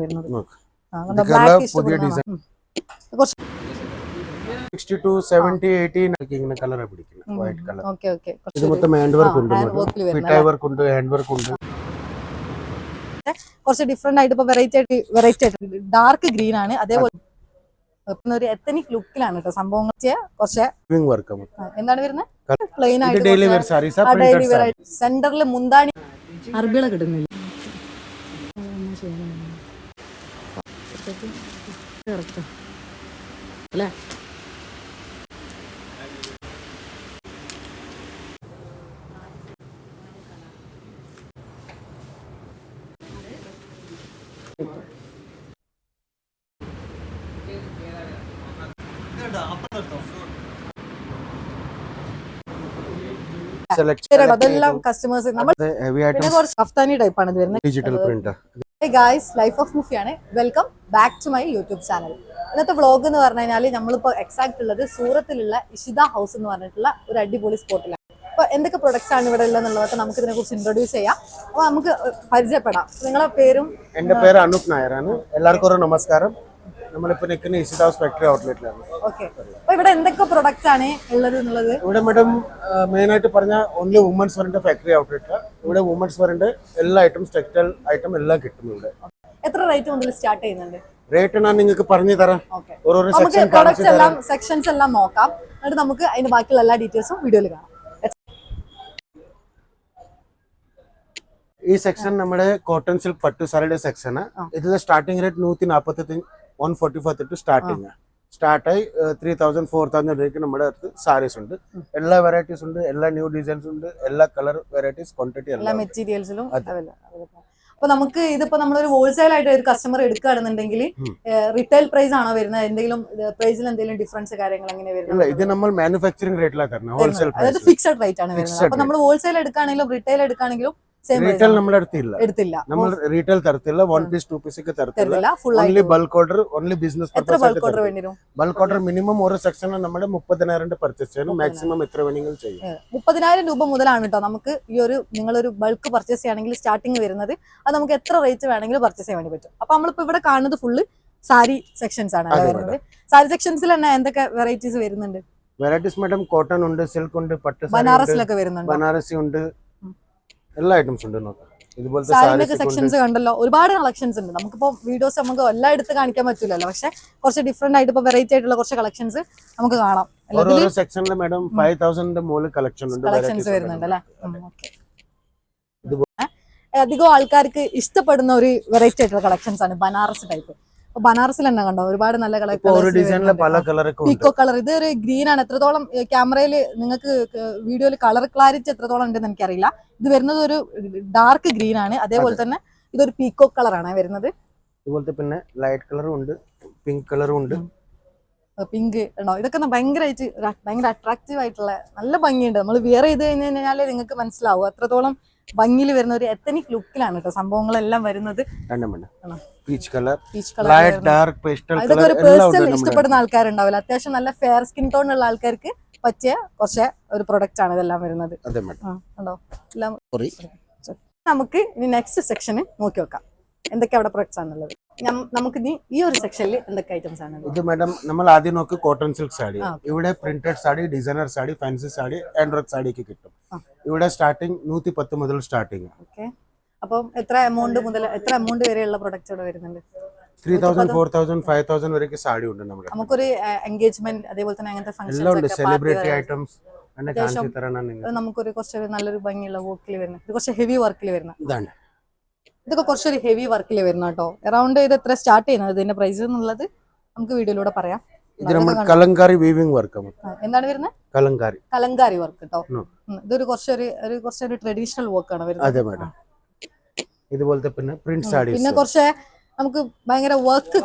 വരുന്നത്. കുറച്ച് 60 to 70 80 ഇങ്ങനെ കളർ പിടിക്കുന്നത് വൈറ്റ് കളർ. Okay okay. ഇത് മൊത്തം ഹാൻഡ് വർക്ക് ഉണ്ട്, ഫിറ്റ് വർക്ക് ഉണ്ട്, ഹാൻഡ് വർക്ക് ഉണ്ട്. കുറച്ച് ഡിഫറെന്റ് ആയിട്ട് ഇപ്പൊ വെറൈറ്റി ആയിട്ട് ഡാർക്ക് ഗ്രീൻ ആണ്. അതേപോലെ ഒരു എത്തനിക് ലുക്കിലാണ് കേട്ടോ സംഭവങ്ങൾ. കുറച്ച് എന്താണ് വരുന്നത് പ്ലെയിൻ ആയിട്ട് സെന്ററിൽ മുന്താണി അറബികളെ കിട്ടുന്നില്ല. അല്ലേ അതെല്ലാം കസ്റ്റമേഴ്സ് നമ്മൾ കുറച്ച് കഫ്താനി ടൈപ്പ് ആണ് വരുന്നത്. Digital printer. Hey guys, life of Mufi ആണ്. Welcome back to my YouTube channel. ഇന്നത്തെ വ്ളോഗ് എന്ന് പറഞ്ഞു കഴിഞ്ഞാൽ നമ്മളിപ്പോൾ എക്സാക്ട് ഉള്ളത് സൂറത്തിലുള്ള ഇഷിത ഹൗസ് എന്ന് പറഞ്ഞിട്ടുള്ള ഒരു അടിപൊളി സ്പോട്ടിലാണ്. അപ്പോൾ എന്തൊക്കെ പ്രൊഡക്ട്സ് ആണ് ഇവിടെ ഉള്ളതെന്നുള്ളതൊക്കെ നമുക്ക് ഇതിനെ കുറിച്ച് ഇൻട്രൊഡ്യൂസ് ചെയ്യാം. അപ്പോൾ നമുക്ക് പരിചയപ്പെടാം. നിങ്ങളെ പേരും? എൻ്റെ പേര് അനൂപ് നായരാണ്. എല്ലാവർക്കും ഒരു നമസ്കാരം. നമ്മളിപ്പോൾ നിൽക്കുന്ന ഇഷിത ഹൗസ് ഫാക്ടറി ഔട്ട്ലെറ്റിലാണ്. ഓക്കെ. അപ്പോൾ ഇവിടെ എന്തൊക്കെ പ്രൊഡക്ട്സ് ആണ് ഉള്ളത് എന്നുള്ളത്? ഇവിടെ മാഡം മെയിൻ ആയിട്ട് പറഞ്ഞാൽ ഓൺലി വുമൻസ് വെയറിന്റെ ഫാക്ടറി ഔട്ട്ലെറ്റ്. ഇവിടെ വുമൻസ് വെയറിന്റെ എല്ലാ ഐറ്റംസ്, ടെക്സ്റ്റൈൽ ഐറ്റം എല്ലാം കിട്ടും ഇവിടെ. എത്ര റേറ്റ് മുതൽ സ്റ്റാർട്ട് ചെയ്യുന്നുണ്ട്? റേറ്റ് ഞാൻ നിങ്ങൾക്ക് പറഞ്ഞു തരാം. ഓരോ സെക്ഷൻസ് എല്ലാം നോക്കാം. എന്നിട്ട് നമുക്ക് അതിന്റെ ബാക്കിയുള്ള എല്ലാ ഡീറ്റെയിൽസും വീഡിയോയിൽ കാണാം. ഈ സെക്ഷൻ നമ്മുടെ കോട്ടൺ സിൽക്ക് പട്ടു സാരിയുടെ സെക്ഷനാണ്. ഇതിലെ സ്റ്റാർട്ടിംഗ് റേറ്റ് 145 145 തൊട്ട് സ്റ്റാർട്ടിങ് സ്റ്റാർട്ടായി 3000 4000 രൂപയ്ക്ക് നമ്മുടെ അടുത്ത് സാരീസ് ഉണ്ട്. എല്ലാ വെറൈറ്റീസ് ഉണ്ട്, എല്ലാ ന്യൂ ഡിസൈൻസ് ഉണ്ട്, എല്ലാ കളർ വെറൈറ്റീസ്, ക്വാണ്ടിറ്റി എല്ലാ മെറ്റീരിയൽസിലും. അപ്പൊ നമുക്ക് ഇതിപ്പോ നമ്മളൊരു ഹോൾസെയിൽ ആയിട്ട് ഒരു കസ്റ്റമർ എടുക്കുകയാണെന്നുണ്ടെങ്കിൽ റീറ്റെയിൽ പ്രൈസ് ആണോ വരുന്നത്? എന്തെങ്കിലും പ്രൈസിൽ എന്തെങ്കിലും ഡിഫറൻസ് കാര്യങ്ങൾ എങ്ങനെ വരുന്നത്? ഇത് നമ്മൾ മാനുഫാക്ചറിംഗ് റേറ്റിലാണ് തരുന്നത്. ഹോൾസെയിൽ അതായത് ഫിക്സഡ് റേറ്റ് ആണ് വരുന്നത്. അപ്പൊ നമ്മൾ ഹോൾസെയിൽ എടുക്കുകയാണെങ്കിലും റീറ്റെയിൽ എടുക്കുകയാണെങ്കിലും റീറ്റെയിൽ നമ്മുടെ അടുത്തില്ല. നമ്മൾ റീറ്റെയിൽ തരത്തില്ല. 1 piece 2 piece ഒക്കെ തരത്തില്ല. Only bulk order, only business purpose. Bulk order minimum ഒരു സെക്ഷനിൽ നമ്മുടെ 30,000 പർച്ചേസ് ചെയ്യണം. മാക്സിമം എത്ര വേണമെങ്കിലും ചെയ്യും. 30,000 രൂപ മുതലാണ് കേട്ടോ നമുക്ക് ഈ ഒരു നിങ്ങളൊരു ബൾക്ക് പർച്ചേസ് ചെയ്യുകയാണെങ്കിൽ സ്റ്റാർട്ടിങ് വരുന്നത്. അത് നമുക്ക് എത്ര റേറ്റ് വേണമെങ്കിലും പർച്ചേസ് ചെയ്യാൻ വേണ്ടി പറ്റും. അപ്പൊ നമ്മളിപ്പോ ഇവിടെ കാണുന്നത് ഫുള്ള് സാരി സെക്ഷൻസ് ആണ് വരുന്നത്. സാരി സെക്ഷൻസിൽ തന്നെ എന്തൊക്കെ വെറൈറ്റീസ് വരുന്നുണ്ട്? വെറൈറ്റീസ് മാഡം കോട്ടൺ ഉണ്ട്, സിൽക്ക് ഉണ്ട്, പട്ട് ബനാറസിലൊക്കെ വരുന്നുണ്ട്, ബനാറസി ഉണ്ട്, എല്ലാ ഐറ്റംസ് ഉണ്ട്. സാരിന്റെ സെക്ഷൻസ് കണ്ടല്ലോ, ഒരുപാട് കളക്ഷൻസ് ഉണ്ട്. നമുക്കിപ്പോ വീഡിയോസ് നമുക്ക് എല്ലാം എടുത്ത് കാണിക്കാൻ പറ്റില്ലല്ലോ, പക്ഷെ കുറച്ച് ഡിഫറെന്റ് ആയിട്ട് ഇപ്പൊ വെറൈറ്റി ആയിട്ടുള്ള കുറച്ച് കളക്ഷൻസ് നമുക്ക് കാണാം. ഓരോ സെക്ഷനിൽ മാഡം 5000 മുകളിൽ കളക്ഷൻസ് വരുന്നുണ്ട് അല്ലേ? അധികം ആൾക്കാർക്ക് ഇഷ്ടപ്പെടുന്ന ഒരു വെറൈറ്റി ആയിട്ടുള്ള കളക്ഷൻസ് ആണ് ബനാറസ് ടൈപ്പ്. ബനാറസിൽ തന്നെ കണ്ടോ ഒരുപാട് നല്ല കളർ, പീക്കോ കളർ. ഇത് ഒരു ഗ്രീൻ ആണ്. എത്രത്തോളം ക്യാമറയിൽ നിങ്ങൾക്ക് വീഡിയോയിൽ കളർ ക്ലാരിറ്റി എത്രത്തോളം ഉണ്ടെന്ന് എനിക്കറിയില്ല. ഇത് വരുന്നത് ഒരു ഡാർക്ക് ഗ്രീൻ ആണ്. അതേപോലെ തന്നെ ഇതൊരു പീക്കോ കളർ ആണ് വരുന്നത്. ഇതുപോലത്തെ പിന്നെ ലൈറ്റ് കളറും ഉണ്ട്, പിങ്ക് കളറും ഉണ്ട്. പിങ്ക് ഉണ്ടോ? ഇതൊക്കെ ഭയങ്കര അട്രാക്റ്റീവ് ആയിട്ടുള്ള നല്ല ഭംഗിയുണ്ട്. നമ്മൾ വിയർ ചെയ്ത് കഴിഞ്ഞാൽ നിങ്ങൾക്ക് മനസ്സിലാവും എത്രത്തോളം ഭംഗിയിൽ വരുന്ന ഒരു എത്തനിക് ലുക്കിലാണ് കേട്ടോ സംഭവങ്ങളെല്ലാം വരുന്നത്. ഇതൊക്കെ ഒരു പേഴ്സണൽ ഇഷ്ടപ്പെടുന്ന ആൾക്കാരുണ്ടാവില്ല. അത്യാവശ്യം നല്ല ഫെയർ സ്കിൻ ടോൺ ഉള്ള ആൾക്കാർക്ക് പറ്റിയ കുറച്ച് ഒരു പ്രൊഡക്റ്റ് ആണ് ഇതെല്ലാം വരുന്നത്. നമുക്ക് ഇനി നെക്സ്റ്റ് സെക്ഷന് നോക്കി നോക്കാം എന്തൊക്കെ അവിടെ പ്രൊഡക്ട്സ് ആണുള്ളത്. നമുക്ക് ഇനി ഈ ഒരു സെക്ഷനിൽ എന്തൊക്കെ ഐറ്റംസ് ആണ്? ഇത് മാഡം നമ്മൾ ആദ്യം നോക്കി കോട്ടൺ സിൽക്ക് സാരി. ഇവിടെ printed sari, designer sari, fancy sari, android sari ഒക്കെ കിട്ടും. ഇവിടെ സ്റ്റാർട്ടിംഗ് 110 മുതൽ സ്റ്റാർട്ടിംഗ്. അപ്പം എത്ര എമൗണ്ട് വരെയുള്ള പ്രൊഡക്ട്സ് ഇവിടെ വരുന്നുണ്ട്? 3000 4000 5000 വരെയൊക്കെ സാരി ഉണ്ട് നമ്മുടെ. നമുക്കൊരു എൻഗേജ്മെന്റ് അതേപോലെ തന്നെ അങ്ങനത്തെ ഫംഗ്ഷൻസ്, സെലിബ്രിറ്റി ഐറ്റംസ് നമുക്കൊരു കുറച്ചൊരു നല്ലൊരു ഭംഗിയുള്ള വർക്കിൽ വരുന്ന കുറച്ച് ഹെവി വർക്കിൽ വരുന്ന ഇതൊക്കെ കുറച്ചൊരു ഹെവി വർക്കിൽ വരുന്ന കേട്ടോ. അറൌണ്ട് ഇത് എത്ര സ്റ്റാർട്ട് ചെയ്യുന്നത് ഇതിന്റെ പ്രൈസ് എന്നുള്ളത് നമുക്ക് വീഡിയോയിലൂടെ പറയാം. Kalamkari weaving work. എന്താണ് വരുന്നത്? കലങ്കാരി വർക്ക് കേട്ടോ. ഇതൊരു കുറച്ചൊരു ട്രഡീഷണൽ വർക്ക് ആണ് വരുന്നത്. അതെ മാഡം. ഇതുപോലത്തെ പിന്നെ പ്രിന്റ് സാരീസ്, പിന്നെ കുറച്ച് നമുക്ക് ഭയങ്കര വർക്ക്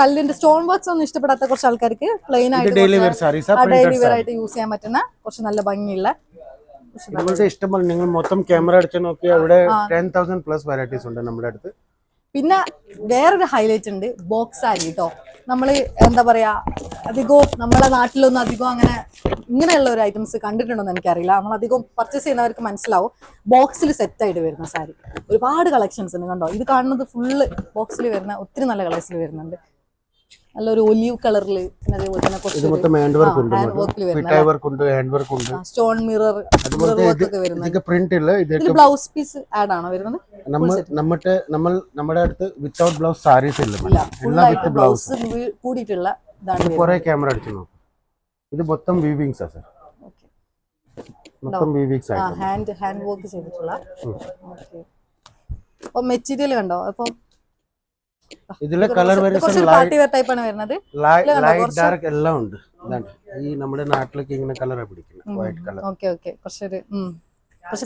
കല്ലിന്റെ സ്റ്റോൺ വർക്ക്സ് ഒന്നും ഇഷ്ടപ്പെടാത്ത കുറച്ച് ആൾക്കാർക്ക് പ്ലെയിൻ ആയിട്ട് ഡെയിലി വെയർ ആയിട്ട് യൂസ് ചെയ്യാൻ പറ്റുന്ന കുറച്ച് നല്ല ഭംഗിയുള്ള ഇഷ്ടംപോലെ. നിങ്ങൾ മൊത്തം ക്യാമറ അടിച്ച് നോക്കിയാൽ ഇവിടെ 10,000 പ്ലസ് വെറൈറ്റീസ് ഉണ്ട് നമ്മുടെ അടുത്ത്. പിന്നെ വേറൊരു ഹൈലൈറ്റ് ഉണ്ട് ബോക്സ് സാരി കേട്ടോ. നമ്മള് എന്താ പറയാ, അധികവും നമ്മുടെ നാട്ടിലൊന്നും അധികം അങ്ങനെ ഇങ്ങനെയുള്ള ഒരു ഐറ്റംസ് കണ്ടിട്ടുണ്ടോ എന്ന് എനിക്കറിയില്ല. നമ്മൾ അധികം പർച്ചേസ് ചെയ്യുന്നവർക്ക് മനസ്സിലാവും. ബോക്സിൽ സെറ്റ് ആയിട്ട് വരുന്ന സാരി ഒരുപാട് കളക്ഷൻസ് ഉണ്ട് കണ്ടോ. ഇത് കാണുന്നത് ഫുള്ള് ബോക്സിൽ വരുന്ന ഒത്തിരി നല്ല കളേഴ്സിൽ വരുന്നുണ്ട്. നല്ലൊരു ഒലീവ് കളറിൽ, പിന്നെ അതേപോലെ തന്നെ സ്റ്റോൺ മിറർ വർക്ക് ഒക്കെ വരുന്നത്. ബ്ലൗസ് പീസ് ആഡ് ആണോ വരുന്നത്? നമ്മുടെ അടുത്ത് വിത്തൗട്ട് ബ്ലൗസ് സാരീസ് ഇല്ല, ബ്ലൗസ് കൂടിയിട്ടുള്ള ഇതാണ്. കുറെ ക്യാമറ അടിച്ചു നോക്കും. ഇത് മൊത്തം വീവിങ്സ് ആ സർ, മൊത്തം വീവിങ്സ് ആണ്. ഹാൻഡ് വർക്ക് ചെയ്തിട്ടുള്ള. അപ്പൊ മെറ്റീരിയൽ കണ്ടോ. അപ്പൊ ഇതിലെ colour variation party wear type ആണ് വരുന്നത്. ലൈറ്റ് ഡാർക്ക് എല്ലാം ഉണ്ട്. ഈ നമ്മുടെ നാട്ടിലേക്ക് ഇങ്ങനെ കളർ പിടിക്കുന്നത് വൈറ്റ് കളർ. ഓക്കെ പക്ഷെ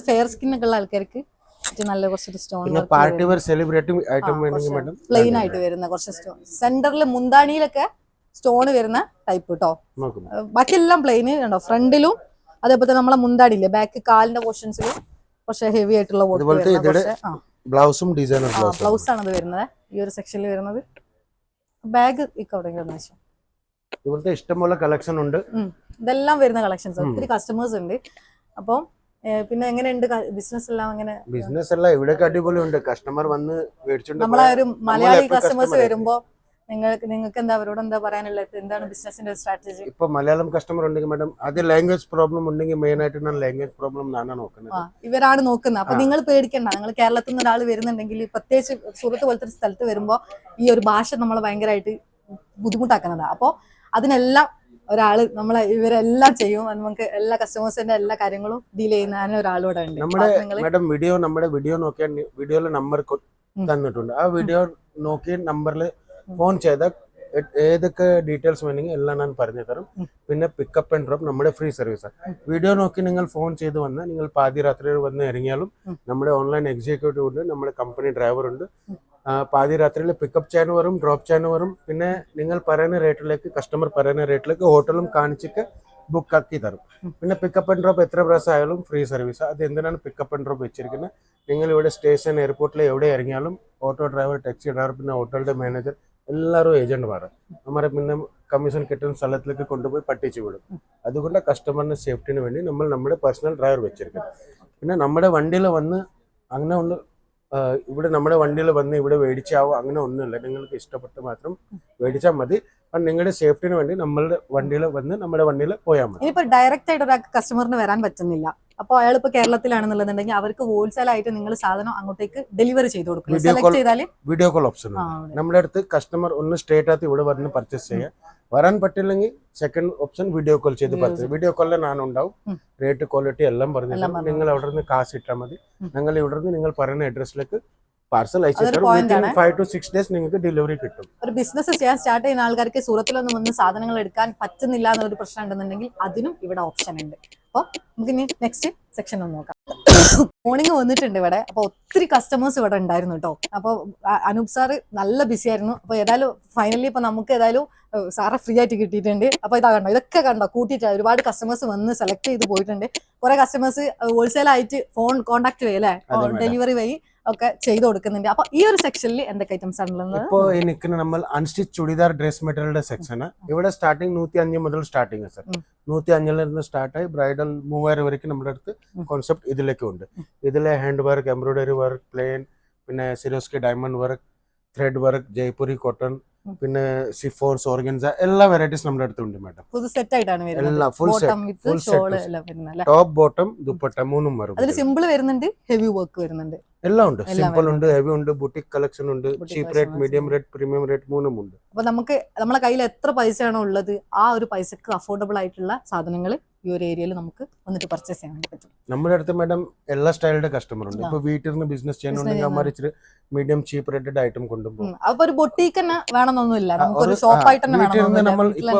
ഫെയർ സ്കിൻ ഒക്കെ ഉള്ള ആൾക്കാർക്ക് നല്ല കുറച്ചൊരു stone party wear celebrity item വേണമെങ്കിൽ മാഡം പ്ലെയിൻ ആയിട്ട് വരുന്ന കുറച്ച് സ്റ്റോൺ സെന്ററിൽ മുന്താണിയിലൊക്കെ സ്റ്റോൺ വരുന്ന ടൈപ്പ് കേട്ടോ. ബാക്കിയെല്ലാം പ്ലെയിൻ കണ്ടോ. ഫ്രണ്ടിലും അതേപോലെ തന്നെ നമ്മളെ മുന്താടിയില്ലേ ബാക്ക് കാലിന്റെ പോർഷൻസിലും കുറച്ച് ഹെവി ആയിട്ടുള്ള ബ്ലൗസും ഡിസൈനർ ബ്ലൗസ് ആണ് ഇത് വരുന്നത്. ഈ ഒരു സെക്ഷനിൽ വരുന്നത് ബാഗ് ഇവിടുത്തെ ഇഷ്ടംപോലെ കളക്ഷൻ ഉണ്ട്. ഇതെല്ലാം വരുന്ന കളക്ഷൻസ് ഒത്തിരി കസ്റ്റമേഴ്സ് ഉണ്ട്. അപ്പം പിന്നെ എങ്ങനെയുണ്ട് ബിസിനസ് എല്ലാം? അങ്ങനെ ബിസിനസ് എല്ലാം ഇവിടെ അടിപൊളി ഉണ്ട്. കസ്റ്റമർ വന്ന് മേടിച്ചോണ്ട് നമ്മളെ ഒരു മലയാളി കസ്റ്റമേഴ്സ് വരുമ്പോ നിങ്ങൾക്ക് എന്താ അവരോട് എന്താ പറയാനുള്ളത്? എന്താണ് ബിസിനസിന്റെ സ്ട്രാറ്റജി? ഇപ്പൊ മലയാളം കസ്റ്റമർ ഉണ്ടെങ്കിൽ മാഡം അത് ലാംഗ്വേജ് പ്രോബ്ലം ഉണ്ടെങ്കിൽ മെയിൻ ആയിട്ട് ഞാൻ ലാംഗ്വേജ് പ്രോബ്ലം ഞാനാണ് നോക്കുന്നത്. ഇവരാണ് നോക്കുന്നത്. അപ്പൊ നിങ്ങൾ പേടിക്കണ്ട. നിങ്ങൾ കേരളത്തിൽ നിന്ന് ഒരാൾ വരുന്നുണ്ടെങ്കിൽ, പ്രത്യേകിച്ച് സൂറത്ത് പോലത്തെ ഒരു സ്ഥലത്ത് വരുമ്പോ ഈ ഒരു ഭാഷ നമ്മളെ ഭയങ്കരമായിട്ട് ബുദ്ധിമുട്ടാക്കുന്നതാണ്. അപ്പൊ അതിനെല്ലാം ഒരാള് നമ്മളെ ഇവരെല്ലാം ചെയ്യും. നമുക്ക് എല്ലാ കസ്റ്റമേഴ്സിന്റെ എല്ലാ കാര്യങ്ങളും ഡീൽ ചെയ്യുന്ന ഒരാളൂടെ ഉണ്ട്. മാഡം നമ്മുടെ വീഡിയോ നോക്കിയാൽ വീഡിയോയിലെ നമ്പർ തന്നിട്ടുണ്ട്. ആ വീഡിയോ നോക്കി നമ്പറിൽ ഫോൺ ചെയ്താൽ ഏതൊക്കെ ഡീറ്റെയിൽസ് വേണമെങ്കിൽ എല്ലാം ഞാൻ പറഞ്ഞു തരും. പിന്നെ പിക്കപ്പ് ആൻഡ് ഡ്രോപ്പ് നമ്മുടെ ഫ്രീ സർവീസാണ്. വീഡിയോ നോക്കി നിങ്ങൾ ഫോൺ ചെയ്ത് വന്നാൽ നിങ്ങൾ പാതിരാത്രി വന്ന് ഇറങ്ങിയാലും നമ്മുടെ ഓൺലൈൻ എക്സിക്യൂട്ടീവ് ഉണ്ട്, നമ്മുടെ കമ്പനി ഡ്രൈവർ ഉണ്ട്. പാതിരാത്രിയിൽ പിക്കപ്പ് ചെയ്യാനും വരും, ഡ്രോപ്പ് ചെയ്യാനും വരും. പിന്നെ നിങ്ങൾ പറയുന്ന റേറ്റിലേക്ക്, കസ്റ്റമർ പറയുന്ന റേറ്റിലേക്ക് ഹോട്ടലും കാണിച്ചിട്ട് ബുക്ക് ആക്കി തരും. പിന്നെ പിക്കപ്പ് ആൻഡ് ഡ്രോപ്പ് എത്ര പ്രാവശ്യം ആയാലും ഫ്രീ സർവീസ്. അത് എന്തിനാണ് പിക്കപ്പ് ആൻഡ് ഡ്രോപ്പ് വെച്ചിരിക്കുന്നത്? നിങ്ങൾ ഇവിടെ സ്റ്റേഷൻ എയർപോർട്ടിൽ എവിടെ ഇറങ്ങിയാലും ഓട്ടോ ഡ്രൈവർ, ടാക്സി ഡ്രൈവർ, പിന്നെ ഹോട്ടലിന്റെ മാനേജർ എല്ലാവരും ഏജന്റുമാർ നമ്മുടെ പിന്നെ കമ്മീഷൻ കിട്ടുന്ന സ്ഥലത്തിലേക്ക് കൊണ്ടുപോയി പട്ടിച്ചു വിടും. അതുകൊണ്ട് കസ്റ്റമറിന്റെ സേഫ്റ്റിന് വേണ്ടി നമ്മൾ നമ്മുടെ പേഴ്സണൽ ഡ്രൈവർ വെച്ചിരിക്കുന്നത്. പിന്നെ നമ്മുടെ വണ്ടിയിൽ വന്ന് അങ്ങനെ ഒന്ന് ഇവിടെ നമ്മുടെ വണ്ടിയിൽ വന്ന് ഇവിടെ മേടിച്ചാവോ അങ്ങനെ ഒന്നുമില്ല. നിങ്ങൾക്ക് ഇഷ്ടപ്പെട്ട് മാത്രം മേടിച്ചാൽ മതി. നിങ്ങളുടെ സേഫ്റ്റിന് വേണ്ടി നമ്മളുടെ വണ്ടിയിൽ വന്ന് നമ്മുടെ വണ്ടിയിൽ പോയാൽ മതി. ഇനിയിപ്പോ ഡയറക്റ്റ് ആയിട്ട് ഒരാൾക്ക് കസ്റ്റമറിന് വരാൻ പറ്റുന്നില്ല, അപ്പോൾ അയാൾ ഇപ്പൊ കേരളത്തിലാണെന്നുണ്ടെങ്കിൽ അവർക്ക് ഹോൾസെയിൽ ആയിട്ട് നിങ്ങൾ സാധനം അങ്ങോട്ടേക്ക് ഡെലിവറി ചെയ്ത് കൊടുക്കും. സെലക്ട് ചെയ്താല് വീഡിയോ കോൾ ഓപ്ഷൻ നമ്മുടെ അടുത്ത് കസ്റ്റമർ ഒന്ന് സ്ട്രേറ്റ് ആയിട്ട് ഇവിടെ വന്ന് പർച്ചേസ് ചെയ്യാം. വരാൻ പറ്റില്ലെങ്കിൽ സെക്കൻഡ് ഓപ്ഷൻ വീഡിയോ കോൾ ചെയ്ത് പർച്ചേസ്. വീഡിയോ കോളിൽ ഞാനുണ്ടാവും. റേറ്റ് ക്വാളിറ്റി എല്ലാം പറഞ്ഞു നിങ്ങൾ അവിടെ നിന്ന് കാശ് ഇട്ടാൽ മതി. ഞങ്ങൾ ഇവിടെ നിന്ന് നിങ്ങൾ പറയുന്ന അഡ്രസ്സിലേക്ക് പാർസൽ അയച്ചു 5 to 6 days നിങ്ങൾക്ക് ഡെലിവറി കിട്ടും. ഒരു ബിസിനസ് ചെയ്യാൻ സ്റ്റാർട്ട് ചെയ്യുന്ന ആൾക്കാർക്ക് സൂറത്തിലൊന്നും വന്ന് സാധനങ്ങൾ എടുക്കാൻ പറ്റുന്നില്ല എന്നൊരു പ്രശ്നം ഉണ്ടെന്നുണ്ടെങ്കിൽ അതിനും ഇവിടെ ഓപ്ഷൻ ഉണ്ട്. അപ്പോൾ നമുക്ക് ഇനി നെക്സ്റ്റ് സെക്ഷൻ ഒന്ന് നോക്കാം. മോർണിംഗ് വന്നിട്ടുണ്ട് ഇവിടെ. അപ്പൊ ഒത്തിരി കസ്റ്റമേഴ്സ് ഇവിടെ ഉണ്ടായിരുന്നു കേട്ടോ. അപ്പൊ അനൂപ് സാറ് നല്ല ബിസി ആയിരുന്നു. അപ്പൊ ഏതായാലും ഫൈനലി ഇപ്പൊ നമുക്ക് ഏതായാലും സാറെ ഫ്രീ ആയിട്ട് കിട്ടിയിട്ടുണ്ട്. അപ്പൊ ഇതാ കണ്ടോ, ഇതൊക്കെ കണ്ടോ കൂട്ടിയിട്ട് ഒരുപാട് കസ്റ്റമേഴ്സ് വന്ന് സെലക്ട് ചെയ്ത് പോയിട്ടുണ്ട്. കുറെ കസ്റ്റമേഴ്സ് ഹോൾസെയിൽ ആയിട്ട് ഫോൺ കോൺടാക്ട് വഴി അല്ലെ, ഡെലിവറി വഴി ഒക്കെ ചെയ്ത് കൊടുക്കുന്നുണ്ട്. അപ്പൊ ഈ ഒരു സെക്ഷനിൽ എന്തൊക്കെ ഐറ്റംസ് ആണുള്ളത്? ഇപ്പോ ഈ നിൽക്കുന്ന നമ്മൾ അൺസ്റ്റിച്ച് ചുടിദാർ ഡ്രസ് മെറ്റീരിയലിന്റെ സെക്ഷന്. ഇവിടെ സ്റ്റാർട്ടിങ് 105 മുതൽ സ്റ്റാർട്ടിങ് സർ. 105 നിന്ന് സ്റ്റാർട്ടായി ബ്രൈഡൽ 3000 വരയ്ക്ക് നമ്മുടെ അടുത്ത് കോൺസെപ്റ്റ് ഇതിലേക്ക് ഉണ്ട്. ഇതിലെ hand work, embroidery work, plain, പിന്നെ Swarovski diamond work, thread work, Jaipuri cotton, പിന്നെ സിഫോൺസ്, ഓർഗൻസ എല്ലാ വെറൈറ്റീസ് നമ്മുടെ അടുത്തുണ്ട് മാഡം. ഫുൾ സെറ്റ് ആയിട്ടാണ് വരുന്നത്. ടോപ്പ് ബോട്ടം ദുപ്പട്ട മൂന്നും വരും. അതിൽ സിമ്പിൾ വരുന്നുണ്ട്, ഹെവി വർക്ക് വരുന്നുണ്ട്, എല്ലാം ഉണ്ട്. സിമ്പിൾ ഉണ്ട്, ഹെവി ഉണ്ട്, ബുട്ടിക് കളക്ഷൻ ഉണ്ട്, cheap rate, medium rate, premium rate മൂന്നും ഉണ്ട്. അപ്പൊ നമുക്ക് നമ്മളെ കയ്യിൽ എത്ര പൈസയാണോ ഉള്ളത് ആ ഒരു പൈസക്ക് അഫോർഡബിൾ ആയിട്ടുള്ള സാധനങ്ങൾ ഈ ഒരു ഏരിയയിൽ നമുക്ക് വന്നിട്ട് പർച്ചേസ് ചെയ്യാൻ പറ്റും. നമ്മുടെ അടുത്ത് മാഡം എല്ലാ സ്റ്റൈലിന്റെ കസ്റ്റമർ ഉണ്ട്. ഇപ്പൊ വീട്ടിൽ നിന്ന് ബിസിനസ് ചെയ്യണമെങ്കിൽ അമ്മ ഇച്ചിരി മീഡിയം ചീപ്പ് റേറ്റഡ് ഐറ്റം കൊണ്ടുപോകും. അപ്പൊ ഒരു ബൊട്ടീക്ക് തന്നെ വേണമെന്നൊന്നുമില്ല, നമുക്ക് ഒരു ഷോപ്പ് ആയിട്ട് തന്നെ നമ്മൾ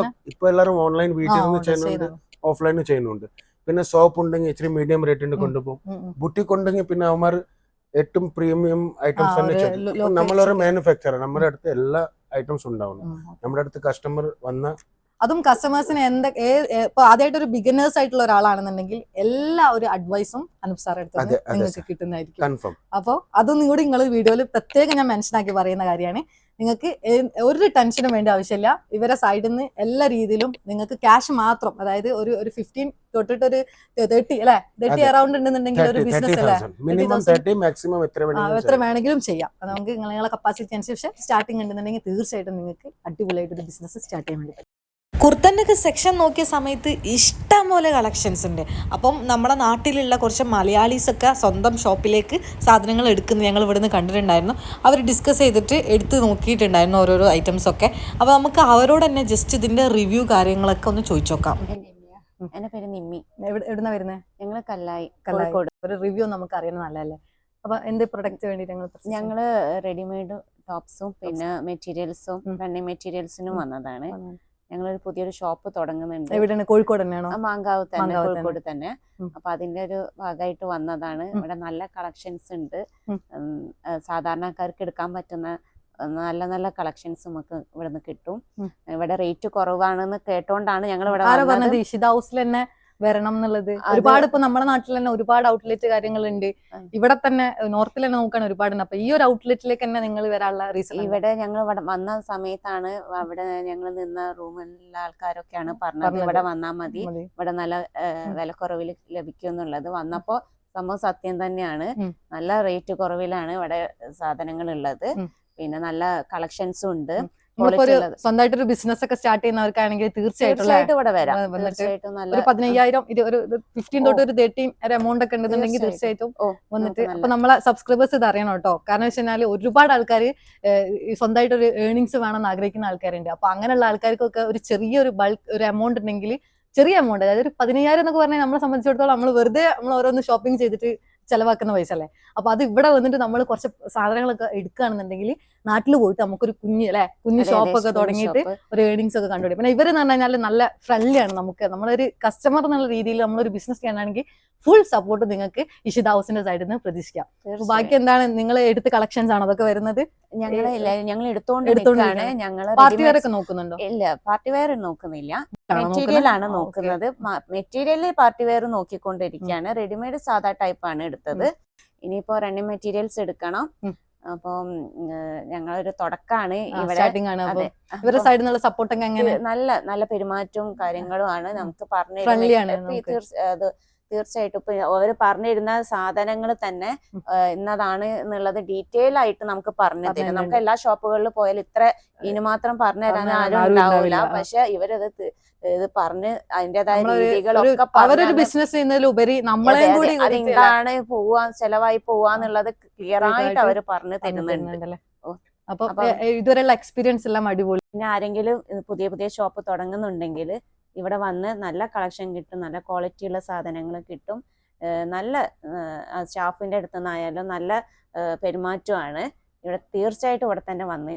ഇപ്പൊ എല്ലാവരും ഓൺലൈൻ വീട്ടിൽ നിന്ന് ചെയ്യുന്നുണ്ട്, ഓഫ്ലൈനിൽ ചെയ്യുന്നുണ്ട്. പിന്നെ ഷോപ്പ് ഉണ്ടെങ്കിൽ ഇച്ചിരി മീഡിയം റേറ്റിന് കൊണ്ടുപോകും. ബുട്ടിക് ഉണ്ടെങ്കിൽ പിന്നെ അവന്മാർ ഏറ്റവും പ്രീമിയം ഐറ്റംസ് തന്നെ ചെയ്യും. നമ്മളൊരു മാനുഫാക്ചറർ, നമ്മുടെ അടുത്ത് എല്ലാ ഐറ്റംസ് ഉണ്ടാവുന്നു. നമ്മുടെ അടുത്ത് കസ്റ്റമർ വന്ന അതും കസ്റ്റമേഴ്സിന് ഇപ്പൊ ആദ്യമായിട്ട് ഒരു ബിഗിനേഴ്സ് ആയിട്ടുള്ള ഒരാളാണെന്നുണ്ടെങ്കിൽ എല്ലാ ഒരു അഡ്വൈസും അനൂപ് സാർ അടുത്ത് നിങ്ങൾക്ക് കിട്ടുന്നതായിരിക്കും. അപ്പൊ അതൊന്നും കൂടി നിങ്ങൾ വീഡിയോയിൽ പ്രത്യേകം ഞാൻ മെൻഷൻ ആക്കി പറയുന്ന കാര്യമാണ്. നിങ്ങൾക്ക് ഒരു ടെൻഷനും വേണ്ട ആവശ്യമില്ല. ഇവരെ സൈഡിൽ നിന്ന് എല്ലാ രീതിയിലും നിങ്ങൾക്ക് ക്യാഷ് മാത്രം, അതായത് ഒരു 15 തൊട്ടിട്ട് ഒരു 30 അല്ലെ 30 അറൌണ്ട് ഉണ്ടെന്നുണ്ടെങ്കിൽ ഒരു ബിസിനസ് അല്ലേ മിനിമം 30 മാക്സിമം എത്ര വേണമെങ്കിലും ചെയ്യാം. അത് നമുക്ക് നിങ്ങളെ കപ്പാസിറ്റി അനുസരിച്ച് സ്റ്റാർട്ടിംഗ് ഉണ്ടെന്നുണ്ടെങ്കിൽ തീർച്ചയായിട്ടും നിങ്ങൾക്ക് അടിപൊളിയായിട്ട് ഒരു ബിസിനസ് സ്റ്റാർട്ട് ചെയ്യാൻ വേണ്ടി പറ്റും. കുർത്തൻ്റെ ഒക്കെ സെക്ഷൻ നോക്കിയ സമയത്ത് ഇഷ്ടംപോലെ കളക്ഷൻസ് ഉണ്ട്. അപ്പം നമ്മുടെ നാട്ടിലുള്ള കുറച്ച് മലയാളീസൊക്കെ സ്വന്തം ഷോപ്പിലേക്ക് സാധനങ്ങൾ എടുക്കുന്നത് ഞങ്ങൾ ഇവിടുന്ന് കണ്ടിട്ടുണ്ടായിരുന്നു. അവർ ഡിസ്കസ് ചെയ്തിട്ട് എടുത്ത് നോക്കിയിട്ടുണ്ടായിരുന്നു ഓരോരോ ഐറ്റംസൊക്കെ. അപ്പോൾ നമുക്ക് അവരോട് തന്നെ ജസ്റ്റ് ഇതിൻ്റെ റിവ്യൂ കാര്യങ്ങളൊക്കെ ഒന്ന് ചോദിച്ചു നോക്കാം. എന്റെ പേര് നിമ്മി. എവിടുന്നാ വരുന്നത്? ഞങ്ങള് കല്ലായി. ഒരു റിവ്യൂ നമുക്ക് അറിയുന്നത് നല്ലതല്ലേ. അപ്പൊ എന്ത് പ്രൊഡക്റ്റ് വേണ്ടിയിട്ട് ഞങ്ങള് റെഡിമെയ്ഡ് ടോപ്സും പിന്നെ മെറ്റീരിയൽസും റണ്ണിങ് മെറ്റീരിയൽസിനും വന്നതാണ്. ഞങ്ങളൊരു പുതിയൊരു ഷോപ്പ് തുടങ്ങുന്നുണ്ട്. എവിടെയാണ്? കോഴിക്കോട് തന്നെയാണോ? മാങ്കാവ് തന്നെ, കോഴിക്കോട് തന്നെ. അപ്പൊ അതിന്റെ ഒരു ഭാഗമായിട്ട് വന്നതാണ്. ഇവിടെ നല്ല കളക്ഷൻസ് ഉണ്ട്. സാധാരണക്കാർക്ക് എടുക്കാൻ പറ്റുന്ന നല്ല നല്ല കളക്ഷൻസ് നമുക്ക് ഇവിടെ നിന്ന് കിട്ടും. ഇവിടെ റേറ്റ് കുറവാണെന്ന് കേട്ടോണ്ടാണ് ഞങ്ങൾ ഇവിടെ പറഞ്ഞത് ഇഷിത ഹൗസിൽ തന്നെ വരണം എന്നുള്ളത്. ഒരുപാട് ഇപ്പൊ നമ്മുടെ നാട്ടിൽ തന്നെ ഒരുപാട് ഔട്ട്ലെറ്റ് കാര്യങ്ങളുണ്ട്. ഇവിടെ തന്നെ നോർത്തിൽ തന്നെ നോക്കാൻ ഒരുപാടുണ്ട്. അപ്പൊ ഈ ഒരു ഔട്ട്ലെറ്റിലേക്ക് തന്നെ നിങ്ങൾ വരാനുള്ള റീസൺ? ഇവിടെ ഞങ്ങൾ ഇവിടെ വന്ന സമയത്താണ് അവിടെ ഞങ്ങൾ നിന്ന റൂമിലുള്ള ആൾക്കാരൊക്കെയാണ് പറഞ്ഞത് ഇവിടെ വന്നാൽ മതി, ഇവിടെ നല്ല വിലക്കുറവിൽ ലഭിക്കും എന്നുള്ളത്. വന്നപ്പോ സംഭവം സത്യം തന്നെയാണ്. നല്ല റേറ്റ് കുറവിലാണ് ഇവിടെ സാധനങ്ങൾ ഉള്ളത്. പിന്നെ നല്ല കളക്ഷൻസും ഉണ്ട്. സ്വന്തമായിട്ട് ഒരു ബിസിനസ് ഒക്കെ സ്റ്റാർട്ട് ചെയ്യുന്നവർക്കാണെങ്കിൽ തീർച്ചയായിട്ടും ഇവിടെ വരാം. ഒരു 15,000 ഒരു 15 തൊട്ട് ഒരു 13 ഒരു എമൗണ്ട് ഒക്കെ ഉണ്ടെന്നുണ്ടെങ്കിൽ തീർച്ചയായിട്ടും വന്നിട്ട് അപ്പൊ നമ്മളെ സബ്സ്ക്രൈബേഴ്സ് ഇത് അറിയണം കേട്ടോ. കാരണം വെച്ച് കഴിഞ്ഞാൽ ഒരുപാട് ആൾക്കാർ സ്വന്തമായിട്ട് ഒരു ഏർണിങ്സ് വേണമെന്ന് ആഗ്രഹിക്കുന്ന ആൾക്കാരുണ്ട്. അപ്പൊ അങ്ങനെയുള്ള ആൾക്കാർക്കൊക്കെ ഒരു ചെറിയൊരു ബൾക്ക് ഒരു എമൗണ്ട് ഉണ്ടെങ്കിൽ, ചെറിയ എമൗണ്ട് അതായത് ഒരു 15,000 എന്നൊക്കെ പറഞ്ഞാൽ നമ്മളെ സംബന്ധിച്ചിടത്തോളം നമ്മൾ വെറുതെ നമ്മൾ ഓരോന്ന് ഷോപ്പിംഗ് ചെയ്തിട്ട് ചെലവാക്കുന്ന പൈസ അല്ലേ. അപ്പൊ അത് ഇവിടെ വന്നിട്ട് നമ്മൾ കുറച്ച് സാധനങ്ങളൊക്കെ എടുക്കുകയാണെന്നുണ്ടെങ്കിൽ നാട്ടിൽ പോയിട്ട് നമുക്കൊരു കുഞ്ഞു ഷോപ്പൊക്കെ തുടങ്ങിയിട്ട് ഒരു ഏർണിങ്സ് ഒക്കെ കണ്ടുപിടിക്കും. പിന്നെ ഇവരെന്ന് പറഞ്ഞു കഴിഞ്ഞാൽ നല്ല ഫ്രണ്ട്ലി ആണ്. നമ്മളൊരു കസ്റ്റമർ എന്നുള്ള രീതിയിൽ നമ്മളൊരു ബിസിനസ് ചെയ്യാനാണെങ്കിൽ ഫുൾ സപ്പോർട്ട് നിങ്ങൾക്ക് ഇഷിത ഹൗസിന്റെ സൈഡിൽ നിന്ന് പ്രതീക്ഷിക്കാം. ബാക്കി എന്താണ് നിങ്ങൾ എടുത്ത് കളക്ഷൻസ് ആണോ അതൊക്കെ വരുന്നത്? ഞങ്ങൾ എടുത്തോണ്ടിരിക്കുകയാണ്. ഞങ്ങൾ പാർട്ടി വെയർ ഒക്കെ നോക്കുന്നുണ്ടോ? ഇല്ല, പാർട്ടി വെയർ നോക്കുന്നില്ല. മെറ്റീരിയൽ ആണ് നോക്കുന്നത്. മെറ്റീരിയൽ പാർട്ടി വെയർ നോക്കിക്കൊണ്ടിരിക്കുകയാണ്. റെഡിമെയ്ഡ് സാധാ ടൈപ്പ് ആണ് എടുത്തത്. ഇനിയിപ്പോ റണ്ണിങ് മെറ്റീരിയൽസ് എടുക്കണം. അപ്പം ഞങ്ങളൊരു തുടക്കാണ് ഇവിടെ. ഇവരുടെ സൈഡിൽ നിന്നുള്ള സപ്പോർട്ട് നല്ല നല്ല പെരുമാറ്റവും കാര്യങ്ങളും ആണ് നമുക്ക് പറഞ്ഞു. തീർച്ചയായിട്ടും ഇപ്പൊ അവര് പറഞ്ഞിരുന്ന സാധനങ്ങൾ തന്നെ ഇന്നതാണ് എന്നുള്ളത് ഡീറ്റെയിൽ ആയിട്ട് നമുക്ക് പറഞ്ഞു തരും. നമുക്ക് എല്ലാ ഷോപ്പുകളിൽ പോയാൽ ഇത്ര ഇനി മാത്രം പറഞ്ഞു തരാൻ ആരും ഉണ്ടാവില്ല. പക്ഷെ ഇവരത് ഇത് പറഞ്ഞ് അതിന്റേതായ രീതികളൊക്കെ അവരൊരു ബിസിനസ് ചെയ്യുന്നതിലുപരി നമ്മളെ കൂടി അതെന്താണ് ചെലവായി പോവാന്നുള്ളത് ക്ലിയർ ആയിട്ട് അവര് പറഞ്ഞു തരുന്നുണ്ട്. അപ്പൊ ഇതുവരെയുള്ള എക്സ്പീരിയൻസ് എല്ലാം അടിപൊളി. പിന്നെ ആരെങ്കിലും പുതിയ പുതിയ ഷോപ്പ് തുടങ്ങുന്നുണ്ടെങ്കിൽ ഇവിടെ വന്ന് നല്ല കളക്ഷൻ കിട്ടും, നല്ല ക്വാളിറ്റി ഉള്ള സാധനങ്ങൾ കിട്ടും. നല്ല സ്റ്റാഫിന്റെ അടുത്ത് നിന്നായാലും നല്ല പെരുമാറ്റമാണ്. ഇവിടെ തീർച്ചയായിട്ടും ഇവിടെ തന്നെ വന്ന്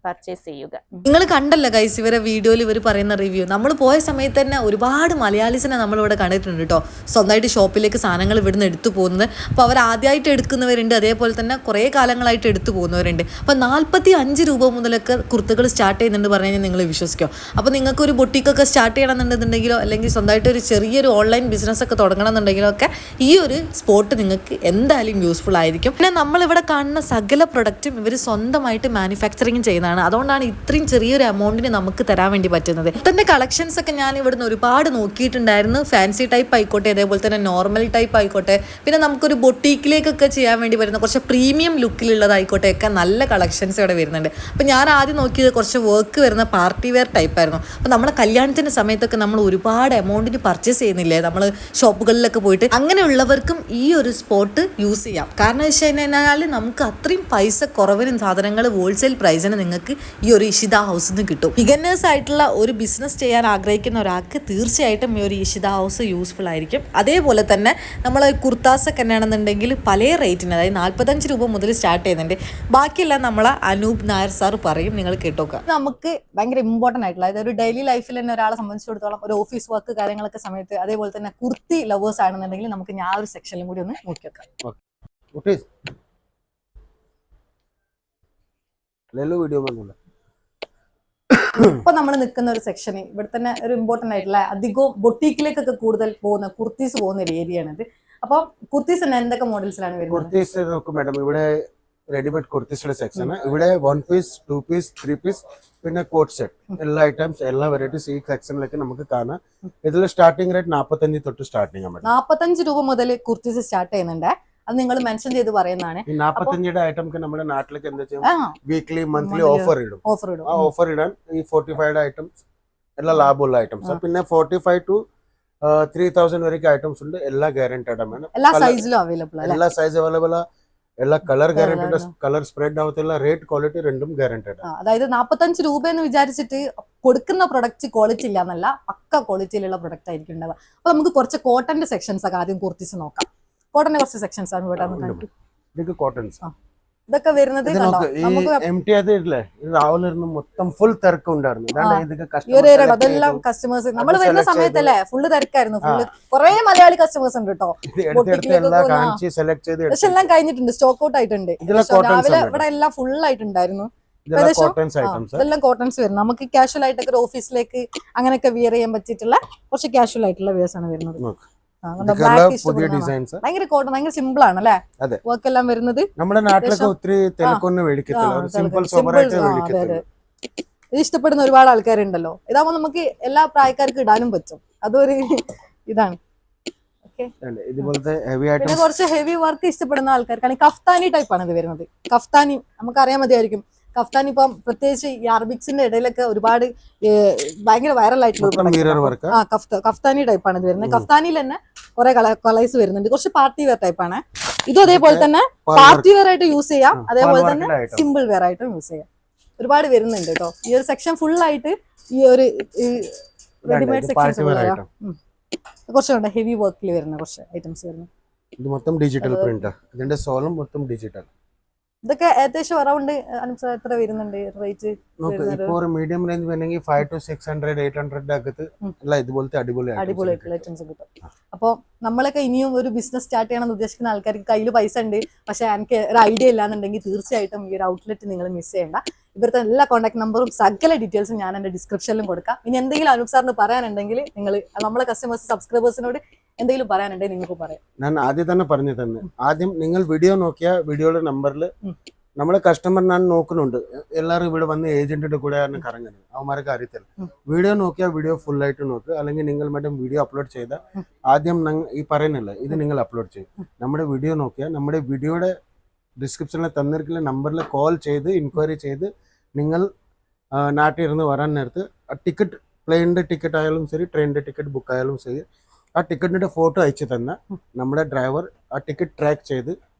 പർച്ചേസ് ചെയ്യുക. നിങ്ങൾ കണ്ടല്ലോ ഗൈസ് ഇവരെ വീഡിയോയിൽ ഇവർ പറയുന്ന റിവ്യൂ. നമ്മൾ പോയ സമയത്ത് തന്നെ ഒരുപാട് മലയാളീസിനെ നമ്മളിവിടെ കണ്ടിട്ടുണ്ട് കേട്ടോ. സ്വന്തമായിട്ട് ഷോപ്പിലേക്ക് സാധനങ്ങൾ ഇവിടുന്ന് എടുത്തു പോകുന്നത്. അപ്പോൾ അവർ ആദ്യമായിട്ട് എടുക്കുന്നവരുണ്ട്, അതേപോലെ തന്നെ കുറേ കാലങ്ങളായിട്ട് എടുത്തു പോകുന്നവരുണ്ട്. അപ്പോൾ 45 രൂപ മുതലൊക്കെ കുർത്തകൾ സ്റ്റാർട്ട് ചെയ്യുന്നുണ്ട് പറഞ്ഞു കഴിഞ്ഞാൽ നിങ്ങൾ വിശ്വസിക്കോ? അപ്പോൾ നിങ്ങൾക്കൊരു ബൊട്ടിക്കൊക്കെ സ്റ്റാർട്ട് ചെയ്യണമെന്നുണ്ടെന്നുണ്ടെങ്കിലോ അല്ലെങ്കിൽ സ്വന്തമായിട്ട് ഒരു ചെറിയൊരു ഓൺലൈൻ ബിസിനസ്സൊക്കെ തുടങ്ങണമെന്നുണ്ടെങ്കിലോ ഒക്കെ ഈ ഒരു സ്പോട്ട് നിങ്ങൾക്ക് എന്തായാലും യൂസ്ഫുൾ ആയിരിക്കും. പിന്നെ നമ്മളിവിടെ കാണുന്ന സകല പ്രൊഡക്റ്റും ഇവർ സ്വന്തമായിട്ട് മാനുഫാക്ചർ ചെയ്യുന്നതാണ്. അതുകൊണ്ടാണ് ഇത്രയും ചെറിയൊരു എമൗണ്ടിന് നമുക്ക് തരാൻ വേണ്ടി പറ്റുന്നത്. ഇതിന്റെ കളക്ഷൻസ് ഒക്കെ ഞാൻ ഇവിടുന്ന് ഒരുപാട് നോക്കിയിട്ടുണ്ടായിരുന്നു. ഫാൻസി ടൈപ്പ് ആയിക്കോട്ടെ, അതേപോലെ തന്നെ നോർമൽ ടൈപ്പ് ആയിക്കോട്ടെ, പിന്നെ നമുക്കൊരു ബൊട്ടീക്കിലേക്കൊക്കെ ചെയ്യാൻ വേണ്ടി വരുന്ന കുറച്ച് പ്രീമിയം ലുക്കിലുള്ളതായിക്കോട്ടെ ഒക്കെ നല്ല കളക്ഷൻസ് ഇവിടെ വരുന്നുണ്ട്. അപ്പം ഞാൻ ആദ്യം നോക്കിയത് കുറച്ച് വർക്ക് വരുന്ന പാർട്ടി വെയർ ടൈപ്പ് ആയിരുന്നു. അപ്പം നമ്മുടെ കല്യാണത്തിൻ്റെ സമയത്തൊക്കെ നമ്മൾ ഒരുപാട് എമൗണ്ടിന് പർച്ചേസ് ചെയ്യുന്നില്ലേ നമ്മൾ ഷോപ്പുകളിലൊക്കെ പോയിട്ട്, അങ്ങനെയുള്ളവർക്കും ഈ ഒരു സ്പോട്ട് യൂസ് ചെയ്യാം. കാരണം വെച്ച് കഴിഞ്ഞാൽ നമുക്ക് അത്രയും പൈസ കുറവിനും സാധനങ്ങൾ ഹോൾസെയിൽ പ്രൈസിന് നിങ്ങൾക്ക് ഈ ഒരു ഇഷിത ഹൗസിൽ നിന്ന് കിട്ടും. ബിഗിനേഴ്സ് ആയിട്ടുള്ള ഒരു ബിസിനസ് ചെയ്യാൻ ആഗ്രഹിക്കുന്ന ഒരാൾക്ക് തീർച്ചയായിട്ടും ഈ ഒരു ഇഷിത ഹൗസ് യൂസ്ഫുൾ ആയിരിക്കും. അതേപോലെ തന്നെ നമ്മൾ കുർത്താസൊക്കെ എന്നാണെന്നുണ്ടെങ്കിൽ പല റേറ്റിന്, അതായത് 45 രൂപ മുതൽ സ്റ്റാർട്ട് ചെയ്യുന്നുണ്ട്. ബാക്കിയെല്ലാം നമ്മളെ അനൂപ് നായർ സാർ പറയും, നിങ്ങൾ കേട്ടോക്കുക. നമുക്ക് ഭയങ്കര ഇമ്പോർട്ടൻ്റ് ആയിട്ടുള്ള, അതായത് ഒരു ഡെയിലി ലൈഫിൽ തന്നെ ഒരാളെ സംബന്ധിച്ചിടത്തോളം ഒരു ഓഫീസ് വർക്ക് കാര്യങ്ങളൊക്കെ സമയത്ത്, അതേപോലെ തന്നെ കുർത്തി ലവേഴ്സ് ആണെന്നുണ്ടെങ്കിൽ നമുക്ക് ഞാൻ ഒരു സെക്ഷനിലും കൂടി ഒന്ന് നോക്കി വെക്കാം. ഇപ്പൊ നമ്മൾ നിൽക്കുന്ന ഒരു സെക്ഷൻ ഇവിടെ തന്നെ ഒരു ഇമ്പോർട്ടന്റ് ആയിട്ടുള്ള അധികവും ബൊട്ടീക്കിലേക്കൊക്കെ കൂടുതൽ പോകുന്ന കുർത്തീസ് പോകുന്ന ഒരു ഏരിയ ആണിത്. അപ്പൊ കുർത്തീസ് തന്നെ എന്തൊക്കെ മോഡൽസിലാണ് വരുന്നത്? കുർത്തീസ് നോക്കും മാഡം, ഇവിടെ റെഡിമെയ്ഡ് കുർത്തീസിന്റെ സെക്ഷൻ ഇവിടെ 1 പീസ് 2 പീസ് 3 പീസ് പിന്നെ കോട്ട് സെറ്റ് എല്ലാ ഐറ്റംസ് എല്ലാ വെറൈറ്റീസ് ഈ സെക്ഷനിലേക്ക് നമുക്ക് കാണാം. ഇതിൽ സ്റ്റാർട്ടിംഗ് റേറ്റ് 45 തൊട്ട് സ്റ്റാർട്ടിംഗ് ആണ്. 45 രൂപ മുതൽ കുർത്തീസ് സ്റ്റാർട്ട് ചെയ്യുന്നുണ്ട്. അത് നിങ്ങൾ മെൻഷൻ ചെയ്ത് പറയുന്നതാണ്. ഈ 45 ഐറ്റംക്ക് നമ്മുടെ നാട്ടിലേക്ക് എന്താ ചെയ്യാം, വീക്ക്ലി മന്ത്ലി ഓഫർ ഇടും. ആ ഓഫർ ഇടാൻ ഈ 45 ഐറ്റംസ് എല്ലാ ലാഭമുള്ള ഐറ്റംസ്. പിന്നെ 45 to 3000 വരെയൊക്കെ ഐറ്റംസ് ഉണ്ട്. എല്ലാ ഗ്യാരണ്ടീഡ് ആണ്. എല്ലാ സൈസിലും അവൈലബിൾ ആണ്. എല്ലാ സൈസ് അവൈലബിൾ. എല്ലാ കളർ ഗ്യാരണ്ടീഡ്, കളർ സ്പ്രെഡ് ആവത്തില്ല. റേറ്റ് ക്വാളിറ്റി രണ്ടും ഗ്യാരണ്ടീഡ്. അതായത് 45 രൂപ എന്ന് വിചാരിച്ചിട്ട് കൊടുക്കുന്ന പ്രൊഡക്റ്റ് ക്വാളിറ്റി ഇല്ല എന്നല്ല, പക്ക ക്വാളിറ്റിയിലുള്ള പ്രൊഡക്റ്റ് ആയിരിക്കും ഉണ്ടാവുക. അപ്പൊ നമുക്ക് കുറച്ച് കോട്ടന്റെ സെക്ഷൻസ് ഒക്കെ ആദ്യം കുർത്തീസ് നോക്കാം. കോട്ടന്റെ കുറച്ച് സെക്ഷൻസ് ആണ് ഇവിടെ നമുക്ക്. ഇതൊക്കെ കോട്ടൺസ്. ഇതൊക്കെ വരുന്നത് രാവിലെ മൊത്തം ഫുൾ തിരക്ക് ഉണ്ടായിരുന്നു. അതെല്ലാം കസ്റ്റമേഴ്സ് നമ്മൾ വരുന്ന സമയത്തല്ലേ ഫുള്ള് തിരക്കായിരുന്നു. ഫുള്ള് കുറെ മലയാളി കസ്റ്റമേഴ്സ് ഉണ്ട് കേട്ടോ. പക്ഷെ എല്ലാം കഴിഞ്ഞിട്ടുണ്ട്, സ്റ്റോക്ക് ഔട്ട് ആയിട്ടുണ്ട്. രാവിലെ ഇവിടെ എല്ലാം ഫുൾ ആയിട്ടുണ്ടായിരുന്നു. ഇതെല്ലാം കോട്ടൺസ് വരുന്നത്. നമുക്ക് കാഷ്വൽ ആയിട്ടൊക്കെ ഒരു ഓഫീസിലേക്ക് അങ്ങനെയൊക്കെ വിയർ ചെയ്യാൻ പറ്റിയിട്ടുള്ള കുറച്ച് കാഷ്വൽ ആയിട്ടുള്ള വിയേഴ്സ് ആണ് വരുന്നത്. ഭയങ്കര കോട്ടൺ, ഭയങ്കര സിമ്പിൾ ആണ് അല്ലെ വർക്ക് എല്ലാം വരുന്നത്. നമ്മുടെ നാട്ടിലൊക്കെ ഒത്തിരി ഇത് ഇഷ്ടപ്പെടുന്ന ഒരുപാട് ആൾക്കാരുണ്ടല്ലോ. ഇതാവുമ്പോ നമുക്ക് എല്ലാ പ്രായക്കാർക്കും ഇടാനും പറ്റും. അതൊരു ഇതാണ്. പിന്നെ കുറച്ച് ഹെവി വർക്ക് ഇഷ്ടപ്പെടുന്ന ആൾക്കാർക്കാണ് കഫ്താനി ടൈപ്പ് ആണ് ഇത് വരുന്നത്. കഫ്താനി നമുക്കറിയാൻ മതിയായിരിക്കും. കഫ്താനി ഇപ്പം പ്രത്യേകിച്ച് ഈ അറബിക്സിന്റെ ഇടയിലൊക്കെ ഒരുപാട് ഭയങ്കര വൈറലായിട്ടുള്ള കഫ്താനി ടൈപ്പാണ് ഇത് വരുന്നത്. കഫ്താനിയിൽ തന്നെ കുറെ കളേഴ്സ് വരുന്നുണ്ട്. കുറച്ച് പാർട്ടി വെയർ ടൈപ്പാണ് ഇതും. അതേപോലെ തന്നെ പാർട്ടി വെയർ ആയിട്ട് യൂസ് ചെയ്യാം, അതേപോലെ തന്നെ സിമ്പിൾ വെയർ ആയിട്ടും യൂസ് ചെയ്യാം. ഒരുപാട് വരുന്നുണ്ട് കേട്ടോ. ഈ ഒരു സെക്ഷൻ ഫുൾ ആയിട്ട് ഈ ഒരു റെഡിമെയ്ഡ് സെക്ഷൻ കുറച്ചുണ്ട് ഹെവി വർക്കിൽ വരുന്ന കുറച്ച് ഐറ്റംസ് വരുന്നു. ഇത് മൊത്തം ഡിജിറ്റൽ പ്രിന്റ്. ഇതിന്റെ സോളും മൊത്തം ഡിജിറ്റൽ. ഇതൊക്കെ ഏകദേശം അറൗണ്ട് എത്ര വരുന്നുണ്ട് റേറ്റ്? ഇപ്പോ ഒരു മീഡിയം റേഞ്ച് വേണമെങ്കിൽ 500 to 600 800 അകത്ത് എല്ലാം ഇതുപോലത്തെ അടിപൊളിയായിട്ടുള്ള ഐറ്റംസ് കിട്ടും. അപ്പോൾ നമ്മളൊക്കെ ഇനിയും ഒരു ബിസിനസ് സ്റ്റാർട്ട് ചെയ്യണമെന്ന് ഉദ്ദേശിക്കുന്ന ആൾക്കാർക്ക് കയ്യിൽ പൈസ ഉണ്ട്, പക്ഷെ എനിക്ക് ഒരു ഐഡിയ ഇല്ലാന്നുണ്ടെങ്കിൽ തീർച്ചയായിട്ടും ഈ ഒരു ഔട്ട്ലെറ്റ് നിങ്ങൾ മിസ് ചെയ്യേണ്ട. ഇവരുടെ എല്ലാ കോൺടാക്ട് നമ്പറും സകല ഡീറ്റെയിൽസും ഞാൻ എൻ്റെ ഡിസ്ക്രിപ്ഷനിലും കൊടുക്കാം. ഇനി എന്തെങ്കിലും അനൂപ് സാറിന് പറയാനുണ്ടെങ്കിൽ നിങ്ങൾ നമ്മളെ കസ്റ്റമേഴ്സ് സബ്സ്ക്രൈബേഴ്സിനോട് എന്തെങ്കിലും പറയാനുണ്ടെങ്കിൽ നിങ്ങൾക്ക് പറയാം. ഞാൻ ആദ്യം തന്നെ പറഞ്ഞു തന്നെ, ആദ്യം നിങ്ങൾ വീഡിയോ നോക്കിയ വീഡിയോയുടെ നമ്പറിൽ നമ്മളെ കസ്റ്റമർ ഞാൻ നോക്കുന്നുണ്ട്. എല്ലാവരും ഇവിടെ വന്ന് ഏജന്റിന്റെ കൂടെ കറങ്ങുന്നത് അവന്മാർക്ക് അറിയത്തില്ല. വീഡിയോ നോക്കിയാൽ വീഡിയോ ഫുൾ ആയിട്ട് നോക്കുക. അല്ലെങ്കിൽ നിങ്ങൾ മാഡം വീഡിയോ അപ്ലോഡ് ചെയ്താൽ ആദ്യം ഈ പറയുന്നില്ല ഇത് നിങ്ങൾ അപ്ലോഡ് ചെയ്യും. നമ്മുടെ വീഡിയോ നോക്കിയാൽ നമ്മുടെ വീഡിയോയുടെ ഡിസ്ക്രിപ്ഷനിൽ തന്നിരിക്കുന്ന നമ്പറിൽ കോൾ ചെയ്ത് ഇൻക്വയറി ചെയ്ത് നിങ്ങൾ നാട്ടിൽ ഇരുന്ന് വരാൻ നേരത്ത് ടിക്കറ്റ്, പ്ലെയിനിന്റെ ടിക്കറ്റ് ആയാലും ശരി ട്രെയിനിന്റെ ടിക്കറ്റ് ബുക്ക് ആയാലും ശരി, ആ ടിക്കറ്റിന്റെ ഫോട്ടോ അയച്ചു തന്നെ നമ്മുടെ ഡ്രൈവർ ആ ടിക്കറ്റ് ട്രാക്ക് ചെയ്ത്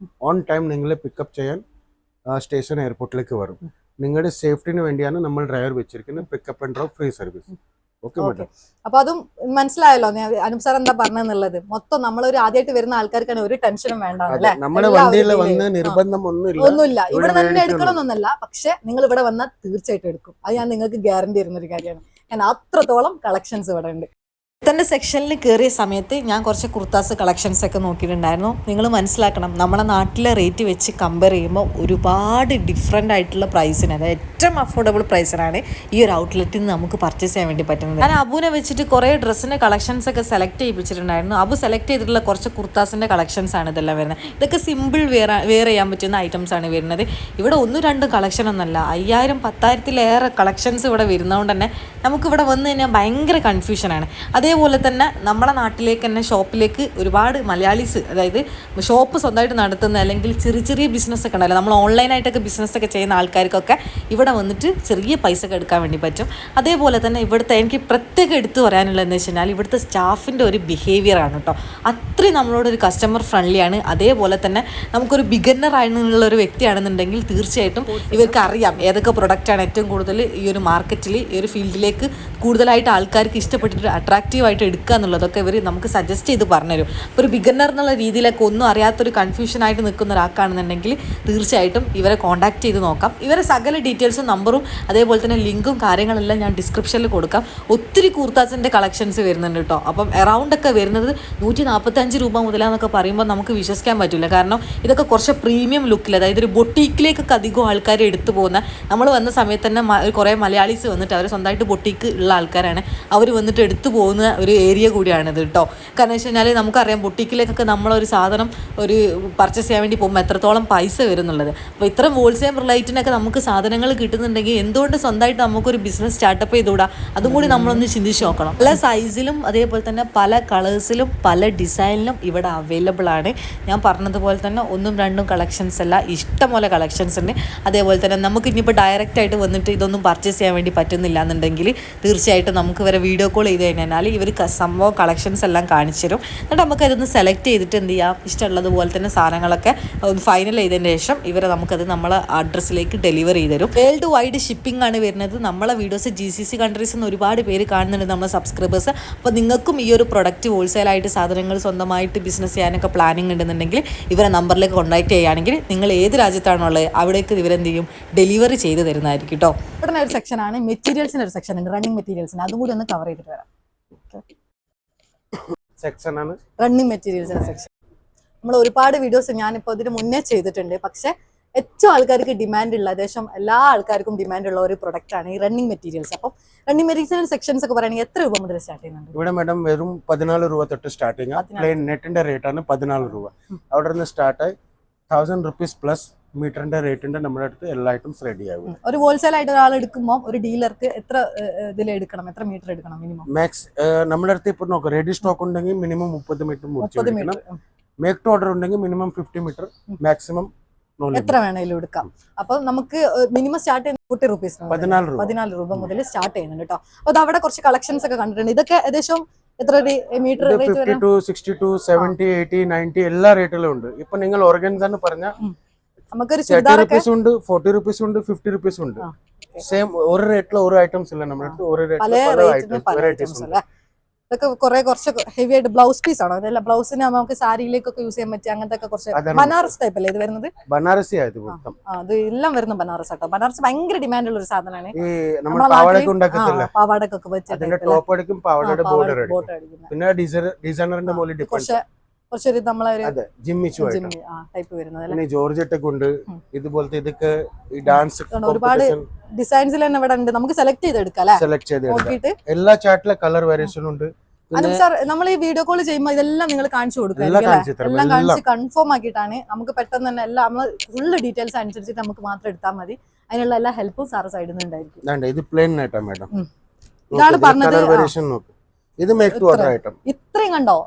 ഓൺ ടൈം നിങ്ങളെ പിക്കപ്പ് ചെയ്യാൻ സ്റ്റേഷൻ എയർപോർട്ടിലേക്ക് വരും. നിങ്ങളുടെ സേഫ്റ്റിന് വേണ്ടിയാണ് നമ്മൾ ഡ്രൈവർ വെച്ചിരിക്കുന്നത്. Pickup and drop free service. Okay madam. അപ്പൊ അതും മനസ്സിലായല്ലോ അനൂപ് സാർ എന്താ പറഞ്ഞെന്നുള്ളത്. മൊത്തം നമ്മളൊരു ആദ്യമായിട്ട് വരുന്ന ആൾക്കാർക്കാണ് ഒരു ടെൻഷനും വേണ്ട. നമ്മുടെ വണ്ടിയിൽ വന്ന് നിർബന്ധം ഒന്നുമില്ല, ഇവിടെ തന്നെ എടുക്കണമെന്നല്ല. പക്ഷെ നിങ്ങൾ ഇവിടെ വന്നാൽ തീർച്ചയായിട്ടും എടുക്കും. അത് ഞാൻ നിങ്ങൾക്ക് ഗ്യാരണ്ടി തരുന്ന ഒരു കാര്യമാണ്. കാരണം അത്രത്തോളം കളക്ഷൻസ് ഇവിടെ ഉണ്ട്. തൻ്റെ സെക്ഷനിൽ കയറിയ സമയത്ത് ഞാൻ കുറച്ച് കുർത്താസ് കളക്ഷൻസ് ഒക്കെ നോക്കിയിട്ടുണ്ടായിരുന്നു. നിങ്ങൾ മനസ്സിലാക്കണം, നമ്മുടെ നാട്ടിലെ റേറ്റ് വെച്ച് കമ്പയർ ചെയ്യുമ്പോൾ ഒരുപാട് ഡിഫറെൻ്റ് ആയിട്ടുള്ള പ്രൈസിന്, അതായത് ഏറ്റവും അഫോർഡബിൾ പ്രൈസിനാണ് ഈ ഒരു ഔട്ട്ലെറ്റിൽ നിന്ന് നമുക്ക് പർച്ചേസ് ചെയ്യാൻ വേണ്ടി പറ്റുന്നത്. ഞാൻ അബുവിനെ വെച്ചിട്ട് കുറേ ഡ്രസ്സിൻ്റെ കളക്ഷൻസ് ഒക്കെ സെലക്ട് ചെയ്യിപ്പിച്ചിട്ടുണ്ടായിരുന്നു. അബു സെലക്ട് ചെയ്തിട്ടുള്ള കുറച്ച് കുർത്താസിൻ്റെ കളക്ഷൻസ് ആണ് ഇതെല്ലാം വരുന്നത്. ഇതൊക്കെ സിമ്പിൾ വെയർ ചെയ്യാൻ പറ്റുന്ന ഐറ്റംസ് ആണ് വരുന്നത്. ഇവിടെ 1-2 കളക്ഷൻ ഒന്നല്ല, 5000 10,000-ലേറെ കളക്ഷൻസ് ഇവിടെ വരുന്നതുകൊണ്ട് തന്നെ നമുക്കിവിടെ വന്ന് കഴിഞ്ഞാൽ ഭയങ്കര കൺഫ്യൂഷനാണ്. അതേപോലെ തന്നെ നമ്മുടെ നാട്ടിലേക്ക് തന്നെ ഷോപ്പിലേക്ക് ഒരുപാട് മലയാളീസ്, അതായത് ഷോപ്പ് സ്വന്തമായിട്ട് നടത്തുന്ന അല്ലെങ്കിൽ ചെറിയ ബിസിനസ്സൊക്കെ ഉണ്ടല്ലോ, നമ്മൾ ഓൺലൈനായിട്ടൊക്കെ ബിസിനസ്സൊക്കെ ചെയ്യുന്ന ആൾക്കാർക്കൊക്കെ ഇവിടെ വന്നിട്ട് ചെറിയ പൈസ ഒക്കെ എടുക്കാൻ വേണ്ടി പറ്റും. അതേപോലെ തന്നെ ഇവിടുത്തെ എനിക്ക് പ്രത്യേകം എടുത്തു പറയാനുള്ളതെന്ന് വെച്ച് കഴിഞ്ഞാൽ ഇവിടുത്തെ സ്റ്റാഫിൻ്റെ ഒരു ബിഹേവിയറാണ് കേട്ടോ. അത്രയും നമ്മളോടൊരു കസ്റ്റമർ ഫ്രണ്ട്ലിയാണ്. അതേപോലെ തന്നെ നമുക്കൊരു ബിഗിനർ ആയിട്ടുള്ള ഒരു വ്യക്തിയാണെന്നുണ്ടെങ്കിൽ തീർച്ചയായിട്ടും ഇവർക്ക് അറിയാം ഏതൊക്കെ പ്രൊഡക്റ്റാണ് ഏറ്റവും കൂടുതൽ ഈ ഒരു മാർക്കറ്റിൽ ഈ ഒരു ഫീൽഡിലേക്ക് കൂടുതലായിട്ട് ആൾക്കാർക്ക് ഇഷ്ടപ്പെട്ടിട്ട് അട്രാക്റ്റീവായിട്ട് എടുക്കുക എന്നുള്ളതൊക്കെ ഇവർ നമുക്ക് സജസ്റ്റ് ചെയ്ത് പറഞ്ഞുതരും. അപ്പോൾ ഒരു ബിഗിനർ എന്നുള്ള രീതിയിലൊക്കെ ഒന്നും അറിയാത്തൊരു കൺഫ്യൂഷനായിട്ട് നിൽക്കുന്ന ഒരാൾക്കാണെന്നുണ്ടെങ്കിൽ തീർച്ചയായിട്ടും ഇവരെ കോൺടാക്ട് ചെയ്ത് നോക്കാം. ഇവരെ സകല ഡീറ്റെയിൽസും നമ്പറും അതേപോലെ തന്നെ ലിങ്കും കാര്യങ്ങളെല്ലാം ഞാൻ ഡിസ്ക്രിപ്ഷനിൽ കൊടുക്കാം. ഒത്തിരി കുർത്താസിൻ്റെ കളക്ഷൻസ് വരുന്നുണ്ട് കേട്ടോ. അപ്പം എറൗണ്ടൊക്കെ വരുന്നത് 145 രൂപ മുതലാന്നൊക്കെ പറയുമ്പോൾ നമുക്ക് വിശ്വസിക്കാൻ പറ്റില്ല. കാരണം ഇതൊക്കെ കുറച്ച് പ്രീമിയം ലുക്കിൽ, അതായത് ഒരു ബൊട്ടീക്കിലേക്കൊക്കെ അധികം ആൾക്കാർ എടുത്തു പോകുന്ന, നമ്മൾ വന്ന സമയത്ത് തന്നെ കുറേ മലയാളീസ് വന്നിട്ട് അവർ സ്വന്തമായിട്ട് ബൊട്ടീക്ക് ഉള്ള ആൾക്കാരാണ്, അവർ വന്നിട്ട് എടുത്തു പോകുന്ന കിട്ടുന്ന ഒരു ഏരിയ കൂടിയാണിത് കേട്ടോ. കാരണം വെച്ച് കഴിഞ്ഞാൽ നമുക്കറിയാം ബുട്ടിക്കിലേക്കൊക്കെ നമ്മളൊരു സാധനം ഒരു പർച്ചേസ് ചെയ്യാൻ വേണ്ടി പോകുമ്പോൾ എത്രത്തോളം പൈസ വരുന്നുള്ളത്. അപ്പോൾ ഇത്തരം ഹോൾസെയിൽ റിലേറ്റിനൊക്കെ നമുക്ക് സാധനങ്ങൾ കിട്ടുന്നുണ്ടെങ്കിൽ എന്തുകൊണ്ട് സ്വന്തമായിട്ട് നമുക്കൊരു ബിസിനസ് സ്റ്റാർട്ടപ്പ് ചെയ്തുകൂടാ? അതും കൂടി നമ്മളൊന്ന് ചിന്തിച്ച് നോക്കണം. പല സൈസിലും അതേപോലെ തന്നെ പല കളേഴ്സിലും പല ഡിസൈനിലും ഇവിടെ അവൈലബിൾ ആണ്. ഞാൻ പറഞ്ഞതുപോലെ തന്നെ 1 2 കളക്ഷൻസ് അല്ല, ഇഷ്ടംപോലെ കളക്ഷൻസ് ഉണ്ട്. അതേപോലെ തന്നെ നമുക്ക് ഇനിയിപ്പോൾ ഡയറക്റ്റ് ആയിട്ട് വന്നിട്ട് ഇതൊന്നും പർച്ചേസ് ചെയ്യാൻ വേണ്ടി പറ്റുന്നില്ല എന്നുണ്ടെങ്കിൽ തീർച്ചയായിട്ടും നമുക്ക് വരെ വീഡിയോ കോൾ ചെയ്ത് കഴിഞ്ഞാൽ ഇവർ സംഭവം കളക്ഷൻസ് എല്ലാം കാണിച്ചു തരും. എന്നിട്ട് നമുക്കതൊന്ന് സെലക്ട് ചെയ്തിട്ട് എന്ത് ചെയ്യാം, ഇഷ്ടമുള്ളതുപോലെ തന്നെ സാധനങ്ങളൊക്കെ ഒന്ന് ഫൈനൽ ചെയ്തതിന് ശേഷം ഇവരെ നമുക്കത് നമ്മളെ അഡ്രസ്സിലേക്ക് ഡെലിവറി ചെയ്ത് തരും. വേൾഡ് വൈഡ് ഷിപ്പിംഗ് ആണ് വരുന്നത്. നമ്മളെ വീഡിയോസ് GCC കൺട്രീസിൽ നിന്ന് ഒരുപാട് പേര് കാണുന്നുണ്ട്, നമ്മളെ സബ്സ്ക്രൈബേഴ്സ്. അപ്പോൾ നിങ്ങൾക്കും ഈ ഒരു പ്രൊഡക്റ്റ് ഹോൾസെയിലായിട്ട് സാധനങ്ങൾ സ്വന്തമായിട്ട് ബിസിനസ് ചെയ്യാനൊക്കെ പ്ലാനിങ് ഉണ്ടെന്നുണ്ടെങ്കിൽ ഇവരെ നമ്പറിലേക്ക് കോൺടാക്ട് ചെയ്യുകയാണെങ്കിൽ നിങ്ങൾ ഏത് രാജ്യത്താണോ ഉള്ളത് അവിടേക്ക് ഇവരെന്ത് ചെയ്യും, ഡെലിവറി ചെയ്ത് തരുന്നതായിരിക്കും കേട്ടോ. ഇവിടെ ഒരു സെക്ഷനാണ് മെറ്റീരിയൽസിന് ഒരു സെക്ഷൻ ഉണ്ട്, റണ്ണിങ് മെറ്റീരിയൽസിന്. അതും കൂടി ഒന്ന് കവർ ചെയ്തിട്ട് വരാം. സെക്ഷനാണ് റണ്ണിങ് മെറ്റീരിയൽസിന്റെ സെക്ഷൻ. നമ്മൾ ഒരുപാട് വീഡിയോസ് ഞാനിപ്പോൾ ഇതിന് മുന്നേ ചെയ്തിട്ടുണ്ട്. പക്ഷെ ഏറ്റവും ആൾക്കാർക്ക് ഡിമാൻഡ് ഉള്ള, ഏകദേശം എല്ലാ ആൾക്കാർക്കും ഡിമാൻഡ് ഉള്ള ഒരു പ്രൊഡക്റ്റ് ആണ് ഈ റണ്ണിങ് മെറ്റീരിയൽസ്. അപ്പം റണ്ണിങ് മെറ്റീരിയൽസിന്റെ സെക്ഷൻസ് ഒക്കെ പറയുകയാണെങ്കിൽ എത്ര രൂപ മുതൽ സ്റ്റാർട്ട് ചെയ്യുന്നുണ്ട്? ഇവിടെ മാഡം വെറും 14 രൂപ തൊട്ട് സ്റ്റാർട്ടിങ്. പ്ലെയിൻ നെറ്റിന്റെ റേറ്റ് ആണ് 14 രൂപ. അവിടെ നിന്ന് സ്റ്റാർട്ടായി 1000 റുപ്പീസ് പ്ലസ് മീറ്ററിന്റെ റേറ്റിന്റെ നമ്മുടെ അടുത്ത് എല്ലാ ഐറ്റംസ് റെഡി ആകും. ഒരു ഹോൾസെയിൽ ആയിട്ട് ഒരാൾ എടുക്കുമ്പോൾ ഒരു ഡീലർക്ക് എത്ര ഇതിൽ എടുക്കണം, എത്ര മീറ്റർ എടുക്കണം മിനിമം? മാക്സ് നമ്മുടെ അടുത്ത് ഇപ്പൊ നോക്കാം, റെഡി സ്റ്റോക്ക് ഉണ്ടെങ്കിൽ മിനിമം 30 മീറ്റർ മുറിച്ച്, മേക്ക് ടു ഓർഡർ ഉണ്ടെങ്കിൽ മിനിമം 50 മീറ്റർ, മാക്സിമം എത്ര വേണേലും എടുക്കാം. അപ്പൊ നമുക്ക് മിനിമം സ്റ്റാർട്ട് ചെയ്യുന്നത് 40 റുപ്പീസ്, 14 രൂപ മുതൽ സ്റ്റാർട്ട് ചെയ്യുന്നുണ്ട് കേട്ടോ. അപ്പൊ അവിടെ കുറച്ച് കളക്ഷൻസ് ഒക്കെ കണ്ടിട്ടുണ്ട്. ഇതൊക്കെ ഏകദേശം എത്ര മീറ്റർ? 52, 62, 70, 80, 90 എല്ലാ റേറ്റിലും ഉണ്ട്. ഇപ്പൊ നിങ്ങൾ ഓർഗൻസ് എന്ന് പറഞ്ഞാൽ നമുക്കൊരു 30 റുപ്പീസ് ഉണ്ട്, 40 റുപ്പീസ് ഉണ്ട്, 50 റുപ്പീസ് ഉണ്ട്. സെയിം ഒരു റേറ്റിൽ ഒരു ഐറ്റംസ് ഇല്ല നമ്മുടെ അടുത്ത്, ഒരു റേറ്റിൽ പല ഐറ്റംസ് ഉണ്ട്. ഇതൊക്കെ കുറച്ച് ഹെവി ആയിട്ട് ബ്ലൗസ് പീസ് ആണോ? അതല്ല, ബ്ലൗസിന് നമുക്ക് സാരിയിലേക്കൊക്കെ യൂസ് ചെയ്യാൻ പറ്റിയ അങ്ങനത്തെ കുറച്ച് ബനാറസ് ടൈപ്പ് അല്ലേ ഇത് വരുന്നത്? ബനാറസി അത് എല്ലാം വരുന്ന ബനാറസ് ആട്ടോ. ബനാറസ് ഭയങ്കര ഡിമാൻഡ് ഉള്ള ഒരു സാധനമാണ്. പാവാടക്കൊക്കെ പിന്നെ ഡിസൈനറിന്റെ മുകളിൽ ഡിപ്പെൻഡ് കുറച്ചൊരു നമ്മളെ ടൈപ്പ് വരുന്നത് ജോർജറ്റൊക്കെ ഉണ്ട്. ഇതുപോലത്തെ ഇതൊക്കെ ഈ ഡാൻസ് ഒരുപാട് ഡിസൈൻസിൽ തന്നെ ഇവിടെ ഉണ്ട്, നമുക്ക് സെലക്ട് ചെയ്തെടുക്കാം. സെലക്ട് ചെയ്ത് എല്ലാ ചാർട്ടിലെ കളർ വേരിയേഷൻ ഉണ്ട്. സാർ നമ്മൾ ഈ വീഡിയോ കോൾ ചെയ്യുമ്പോൾ ഇതെല്ലാം നിങ്ങൾ കാണിച്ചു കൊടുക്കുക, എല്ലാം കാണിച്ച് കൺഫേം ആക്കിയിട്ടാണ് നമുക്ക് പെട്ടെന്ന് തന്നെ എല്ലാം നമ്മൾ ഫുള്ള് ഡീറ്റെയിൽസ് അനുസരിച്ചിട്ട് നമുക്ക് മാത്രം എടുത്താൽ മതി. അതിനുള്ള എല്ലാ ഹെൽപ്പും സാറ് സൈഡിൽ നിന്ന് ഉണ്ടായിരിക്കും. ഇത് പ്ലെയിൻ ആയിട്ടാ മാഡം, ഇതാണ് പറഞ്ഞത്. ഇത് മേക്ക് ടു ഓർഡർ ഐറ്റം. ഇത്രയും കണ്ടോ,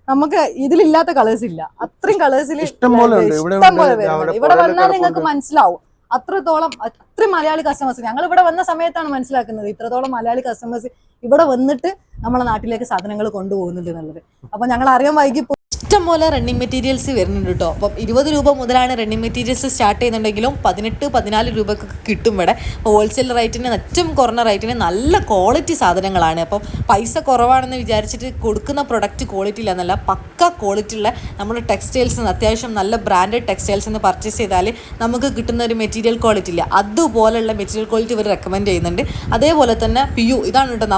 നമുക്ക് ഇതിലില്ലാത്ത കളേഴ്സ് ഇല്ല, അത്രയും കളേഴ്സിൽ ഇഷ്ടം പോലെ വരുന്നുണ്ട്. ഇവിടെ വന്നാൽ നിങ്ങൾക്ക് മനസ്സിലാവും അത്രയും മലയാളി കസ്റ്റമേഴ്സ്. ഞങ്ങൾ ഇവിടെ വന്ന സമയത്താണ് മനസ്സിലാക്കുന്നത് ഇത്രത്തോളം മലയാളി കസ്റ്റമേഴ്സ് ഇവിടെ വന്നിട്ട് നമ്മളെ നാട്ടിലേക്ക് സാധനങ്ങൾ കൊണ്ടുപോകുന്നുണ്ട് എന്നുള്ളത്. അപ്പൊ ഞങ്ങൾ അറിയാൻ വൈകി ഇഷ്ടംപോലെ റണ്ണിങ് മെറ്റീരിയൽസ് വരുന്നുണ്ട് കേട്ടോ. അപ്പം 20 രൂപ മുതലാണ് റണ്ണിങ് മെറ്റീരിയൽസ് സ്റ്റാർട്ട് ചെയ്യുന്നുണ്ടെങ്കിലും 18-14 രൂപയ്ക്ക് കിട്ടും ഇവിടെ. ഹോൾസെയിൽ റേറ്റിന് ഏറ്റവും കുറഞ്ഞ റേറ്റിന് നല്ല ക്വാളിറ്റി സാധനങ്ങളാണ്. അപ്പം പൈസ കുറവാണെന്ന് വിചാരിച്ചിട്ട് കൊടുക്കുന്ന പ്രൊഡക്റ്റ് ക്വാളിറ്റി ഇല്ലെന്നല്ല, പക്ക ക്വാളിറ്റി ഉള്ള നമ്മുടെ ടെക്സ്റ്റൈൽസ് അത്യാവശ്യം നല്ല ബ്രാൻഡഡ് ടെക്സ്റ്റൈൽസ് നിന്ന് പർച്ചേസ് ചെയ്താൽ നമുക്ക് കിട്ടുന്ന ഒരു മെറ്റീരിയൽ ക്വാളിറ്റി ഇല്ല, അതുപോലെയുള്ള മെറ്റീരിയൽ ക്വാളിറ്റി ഇവർ റെക്കമെൻഡ് ചെയ്യുന്നുണ്ട്. അതേപോലെ തന്നെ PU ഇതാണ് കേട്ടോ,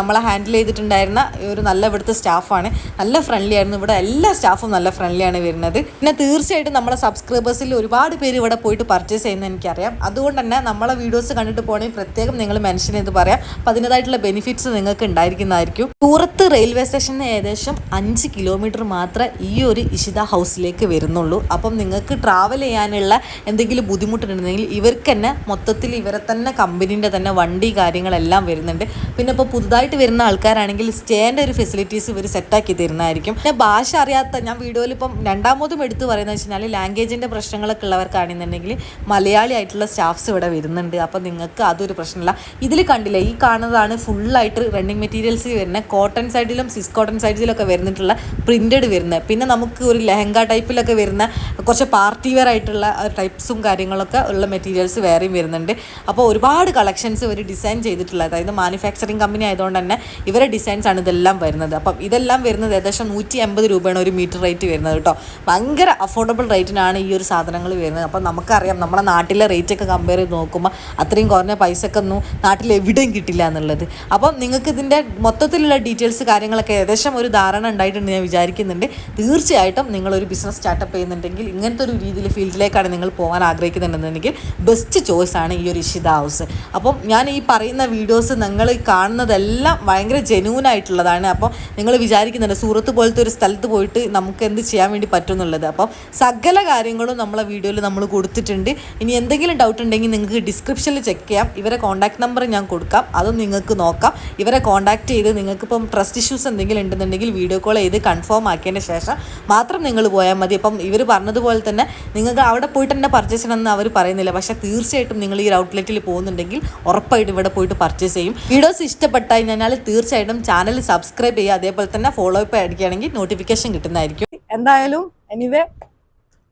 നമ്മളെ ഹാൻഡിൽ ചെയ്തിട്ടുണ്ടായിരുന്ന ഒരു നല്ല ഇവിടുത്തെ സ്റ്റാഫാണ്, നല്ല ഫ്രണ്ട്ലി ആയിരുന്നു. ഇവിടെ എല്ലാ സ്റ്റാഫും നല്ല ഫ്രണ്ട്ലിയാണ് വരുന്നത്. പിന്നെ തീർച്ചയായിട്ടും നമ്മുടെ സബ്സ്ക്രൈബേഴ്സിൽ ഒരുപാട് പേര് ഇവിടെ പോയിട്ട് പർച്ചേസ് ചെയ്യുന്നത് എനിക്കറിയാം. അതുകൊണ്ട് തന്നെ നമ്മളെ വീഡിയോസ് കണ്ടിട്ട് പോകണമെങ്കിൽ പ്രത്യേകം നിങ്ങൾ മെൻഷൻ ചെയ്ത് പറയാം. അപ്പം അതിൻ്റെതായിട്ടുള്ള ബെനിഫിറ്റ്സ് നിങ്ങൾക്ക് ഉണ്ടായിരിക്കുന്നതായിരിക്കും. സൂറത്ത് റെയിൽവേ സ്റ്റേഷന് ഏകദേശം 5 കിലോമീറ്റർ മാത്രമേ ഈ ഒരു ഇഷിത ഹൗസിലേക്ക് വരുന്നുള്ളൂ. അപ്പം നിങ്ങൾക്ക് ട്രാവൽ ചെയ്യാനുള്ള എന്തെങ്കിലും ബുദ്ധിമുട്ടുണ്ടെങ്കിൽ ഇവർക്ക് തന്നെ മൊത്തത്തിൽ ഇവരെ തന്നെ കമ്പനീൻ്റെ തന്നെ വണ്ടി കാര്യങ്ങളെല്ലാം വരുന്നുണ്ട്. പിന്നെ ഇപ്പോൾ പുതുതായിട്ട് വരുന്ന ആൾക്കാരാണെങ്കിൽ സ്റ്റേൻ്റെ ഒരു ഫെസിലിറ്റീസ് ഇവർ സെറ്റാക്കി തരുന്നതായിരിക്കും. പിന്നെ ഭാഷ അറിയാത്ത, ഞാൻ വീഡിയോയിൽ ഇപ്പം രണ്ടാമതും എടുത്ത് പറയുന്നത് വെച്ച് കഴിഞ്ഞാൽ ലാംഗ്വേജിൻ്റെ പ്രശ്നങ്ങളൊക്കെ ഉള്ളവർക്കാണെന്നുണ്ടെങ്കിൽ മലയാളി ആയിട്ടുള്ള സ്റ്റാഫ്സ് ഇവിടെ വരുന്നുണ്ട്. അപ്പം നിങ്ങൾക്ക് അതൊരു പ്രശ്നമില്ല. ഇതിൽ കണ്ടില്ലേ, ഈ കാണുന്നതാണ് ഫുള്ളായിട്ട് റണ്ണിങ് മെറ്റീരിയൽസ് വരുന്നത്. കോട്ടൺ സൈഡിലും സിസ് കോട്ടൺ സൈഡിലൊക്കെ വരുന്നിട്ടുള്ള പ്രിൻറ്റഡ് വരുന്നത്. പിന്നെ നമുക്ക് ഒരു ലെഹങ്ക ടൈപ്പിലൊക്കെ വരുന്ന കുറച്ച് പാർട്ടി വെയർ ആയിട്ടുള്ള ടൈപ്സും കാര്യങ്ങളൊക്കെ ഉള്ള മെറ്റീരിയൽസ് വേറെയും വരുന്നുണ്ട്. അപ്പോൾ ഒരുപാട് കളക്ഷൻസ് ഇവർ ഡിസൈൻ ചെയ്തിട്ടുള്ളത്, അതായത് മാനുഫാക്ചറിങ് കമ്പനി ആയതുകൊണ്ട് തന്നെ ഇവരെ ഡിസൈൻസ് ആണ് ഇതെല്ലാം വരുന്നത്. അപ്പം ഇതെല്ലാം വരുന്നത് ഏകദേശം 150 രൂപയാണ് ഒരു മീറ്റർ റേറ്റ് വരുന്നത് കേട്ടോ. ഭയങ്കര അഫോർഡബിൾ റേറ്റിനാണ് ഈ ഒരു സാധനങ്ങൾ വരുന്നത്. അപ്പം നമുക്കറിയാം നമ്മുടെ നാട്ടിലെ റേറ്റൊക്കെ കമ്പയർ ചെയ്ത് നോക്കുമ്പോൾ അത്രയും കുറഞ്ഞ പൈസക്ക് ഒന്നും നാട്ടിൽ എവിടെയും കിട്ടില്ല എന്നുള്ളത്. അപ്പം നിങ്ങൾക്ക് ഇതിൻ്റെ മൊത്തത്തിലുള്ള ഡീറ്റെയിൽസ് കാര്യങ്ങളൊക്കെ ഏകദേശം ഒരു ധാരണ ഉണ്ടായിട്ടുണ്ട് ഞാൻ വിചാരിക്കുന്നുണ്ട്. തീർച്ചയായിട്ടും നിങ്ങളൊരു ബിസിനസ് സ്റ്റാർട്ടപ്പ് ചെയ്യുന്നുണ്ടെങ്കിൽ ഇങ്ങനത്തെ ഒരു രീതിയിൽ ഫീൽഡിലേക്കാണ് നിങ്ങൾ പോകാൻ ആഗ്രഹിക്കുന്നുണ്ടെന്നുണ്ടെങ്കിൽ ബെസ്റ്റ് ചോയ്സാണ് ഈ ഒരു ഇഷിത ഹൗസ്. അപ്പം ഞാൻ ഈ പറയുന്ന വീഡിയോസ് നിങ്ങൾ കാണുന്നതെല്ലാം എല്ലാം ഭയങ്കര ജെന്യൂൻ ആയിട്ടുള്ളതാണ്. അപ്പോൾ നിങ്ങൾ വിചാരിക്കുന്നുണ്ട് സൂറത്ത് പോലത്തെ ഒരു സ്ഥലത്ത് പോയിട്ട് നമുക്ക് എന്ത് ചെയ്യാൻ വേണ്ടി പറ്റും എന്നുള്ളത്. അപ്പം സകല കാര്യങ്ങളും നമ്മളെ വീഡിയോയിൽ നമ്മൾ കൊടുത്തിട്ടുണ്ട്. ഇനി എന്തെങ്കിലും ഡൗട്ട് ഉണ്ടെങ്കിൽ നിങ്ങൾക്ക് ഡിസ്ക്രിപ്ഷനിൽ ചെക്ക് ചെയ്യാം. ഇവരെ കോൺടാക്ട് നമ്പർ ഞാൻ കൊടുക്കാം, അതും നിങ്ങൾക്ക് നോക്കാം. ഇവരെ കോൺടാക്ട് ചെയ്ത് നിങ്ങൾക്കിപ്പം ട്രസ്റ്റ് ഇഷ്യൂസ് എന്തെങ്കിലും ഉണ്ടെന്നുണ്ടെങ്കിൽ വീഡിയോ കോൾ ചെയ്ത് കൺഫേം ആക്കിയതിന് ശേഷം മാത്രം നിങ്ങൾ പോയാൽ മതി. അപ്പം ഇവർ പറഞ്ഞതുപോലെ തന്നെ നിങ്ങൾക്ക് അവിടെ പോയിട്ട് തന്നെ പർച്ചേസ് ചെയ്യണമെന്ന് അവർ പറയുന്നില്ല. പക്ഷേ തീർച്ചയായിട്ടും നിങ്ങൾ ഈ ഔട്ട്ലെറ്റിൽ പോകുന്നുണ്ടെങ്കിൽ ഉറപ്പായിട്ട് ഇവിടെ പോയിട്ട് പർച്ചേസ് ചെയ്യും. വീഡിയോസ് ഇഷ്ടപ്പെട്ടായി കഴിഞ്ഞാൽ തീർച്ചയായിട്ടും ചാനൽ സബ്സ്ക്രൈബ് ചെയ്യുക. അതേപോലെ തന്നെ ഫോളോ അപ്പ് അടിക്കുകയാണെങ്കിൽ നോട്ടിഫിക്കേഷൻ കിട്ടുന്നതായിരിക്കും. എന്തായാലും എനിവേ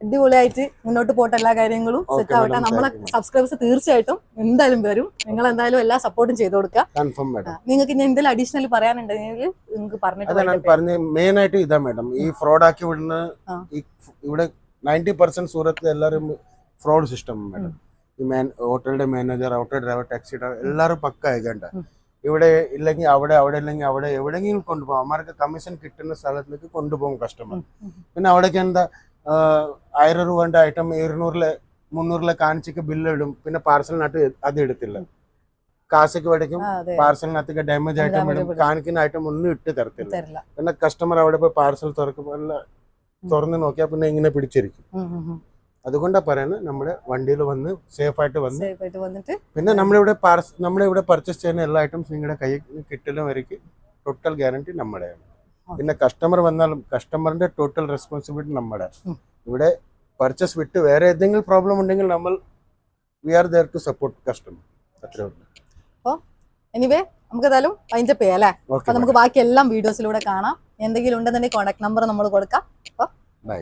അടിപൊളിയായിട്ട് മുന്നോട്ട് പോട്ടെ, എല്ലാ കാര്യങ്ങളും സെറ്റ് ആവട്ടെ. നമ്മളെ സബ്സ്ക്രൈബേഴ്സ് തീർച്ചയായിട്ടും എന്തായാലും വരും. നിങ്ങൾ എന്തായാലും എല്ലാ സപ്പോർട്ടും ചെയ്ത് കൊടുക്കുക. നിങ്ങൾക്ക് ഇനി എന്തെങ്കിലും അഡീഷണൽ പറയാനുണ്ടെങ്കിൽ നിങ്ങൾക്ക് പറഞ്ഞ മെയിൻ ആയിട്ട് ഇതാ മാഡം, ഈ ഫ്രോഡ് ആക്കി വിടുന്ന ഇവിടെ 90% സൂറത്തിൽ എല്ലാവരും ഫ്രോഡ് സിസ്റ്റം മാഡം. ഈ ഹോട്ടലിന്റെ manager, hotel driver, taxi driver എല്ലാവരും പക്ക ആയിക്കണ്ട. ഇവിടെ ഇല്ലെങ്കിൽ അവിടെ, അവിടെ ഇല്ലെങ്കിൽ അവിടെ, എവിടെയെങ്കിലും കൊണ്ടുപോകും. അവർക്ക് കമ്മീഷൻ കിട്ടുന്ന സ്ഥലത്തേക്ക് കൊണ്ടുപോകും കസ്റ്റമർ. പിന്നെ അവിടേക്ക് എന്താ 1000 രൂപന്റെ ഐറ്റം 200-300 കാണിച്ചിട്ട് ബില്ല് ഇടും. പിന്നെ പാർസലിനകത്ത് അത് എടുത്തില്ല, കാശൊക്കെ മേടിക്കും. പാർസലിനകത്തേക്ക് ഡാമേജ് ഐറ്റം ഇടും, കാണിക്കുന്ന ഐറ്റം ഒന്നും ഇട്ട് തരത്തില്ല. പിന്നെ കസ്റ്റമർ അവിടെ പോയി പാർസൽ തുറന്ന് നോക്കിയാൽ പിന്നെ ഇങ്ങനെ പിടിച്ചിരിക്കും. അതുകൊണ്ടാ പറയുന്നത് നമ്മുടെ വണ്ടിയിൽ വന്ന് സേഫ് ആയിട്ട് വന്നിട്ട് പിന്നെ നമ്മളിവിടെ പർച്ചേസ് ചെയ്യുന്ന എല്ലാ ഐറ്റംസ് നിങ്ങളുടെ കയ്യിൽ കിട്ടലും വരയ്ക്ക് ടോട്ടൽ ഗ്യാരണ്ടി നമ്മുടെയാണ്. പിന്നെ കസ്റ്റമർ വന്നാലും കസ്റ്റമറിന്റെ ടോട്ടൽ റെസ്പോൺസിബിലിറ്റി നമ്മുടെ. ഇവിടെ പർച്ചേസ് വിട്ട് വേറെ ഏതെങ്കിലും പ്രോബ്ലം ഉണ്ടെങ്കിൽ നമ്മൾ we are there to support customer. അത്രേ ഉള്ളൂ. അപ്പോൾ എനിവേ നമുക്ക് ഏതായാലും അതിന്റെ പേല്ലേ, അപ്പൊ നമുക്ക് ബാക്കി എല്ലാം വീഡിയോസിലൂടെ കാണാം. എന്തെങ്കിലും ഉണ്ടെന്നുണ്ടെങ്കിൽ കോൺടാക്ട് നമ്പർ നമ്മൾ കൊടുക്കാം. ബൈ.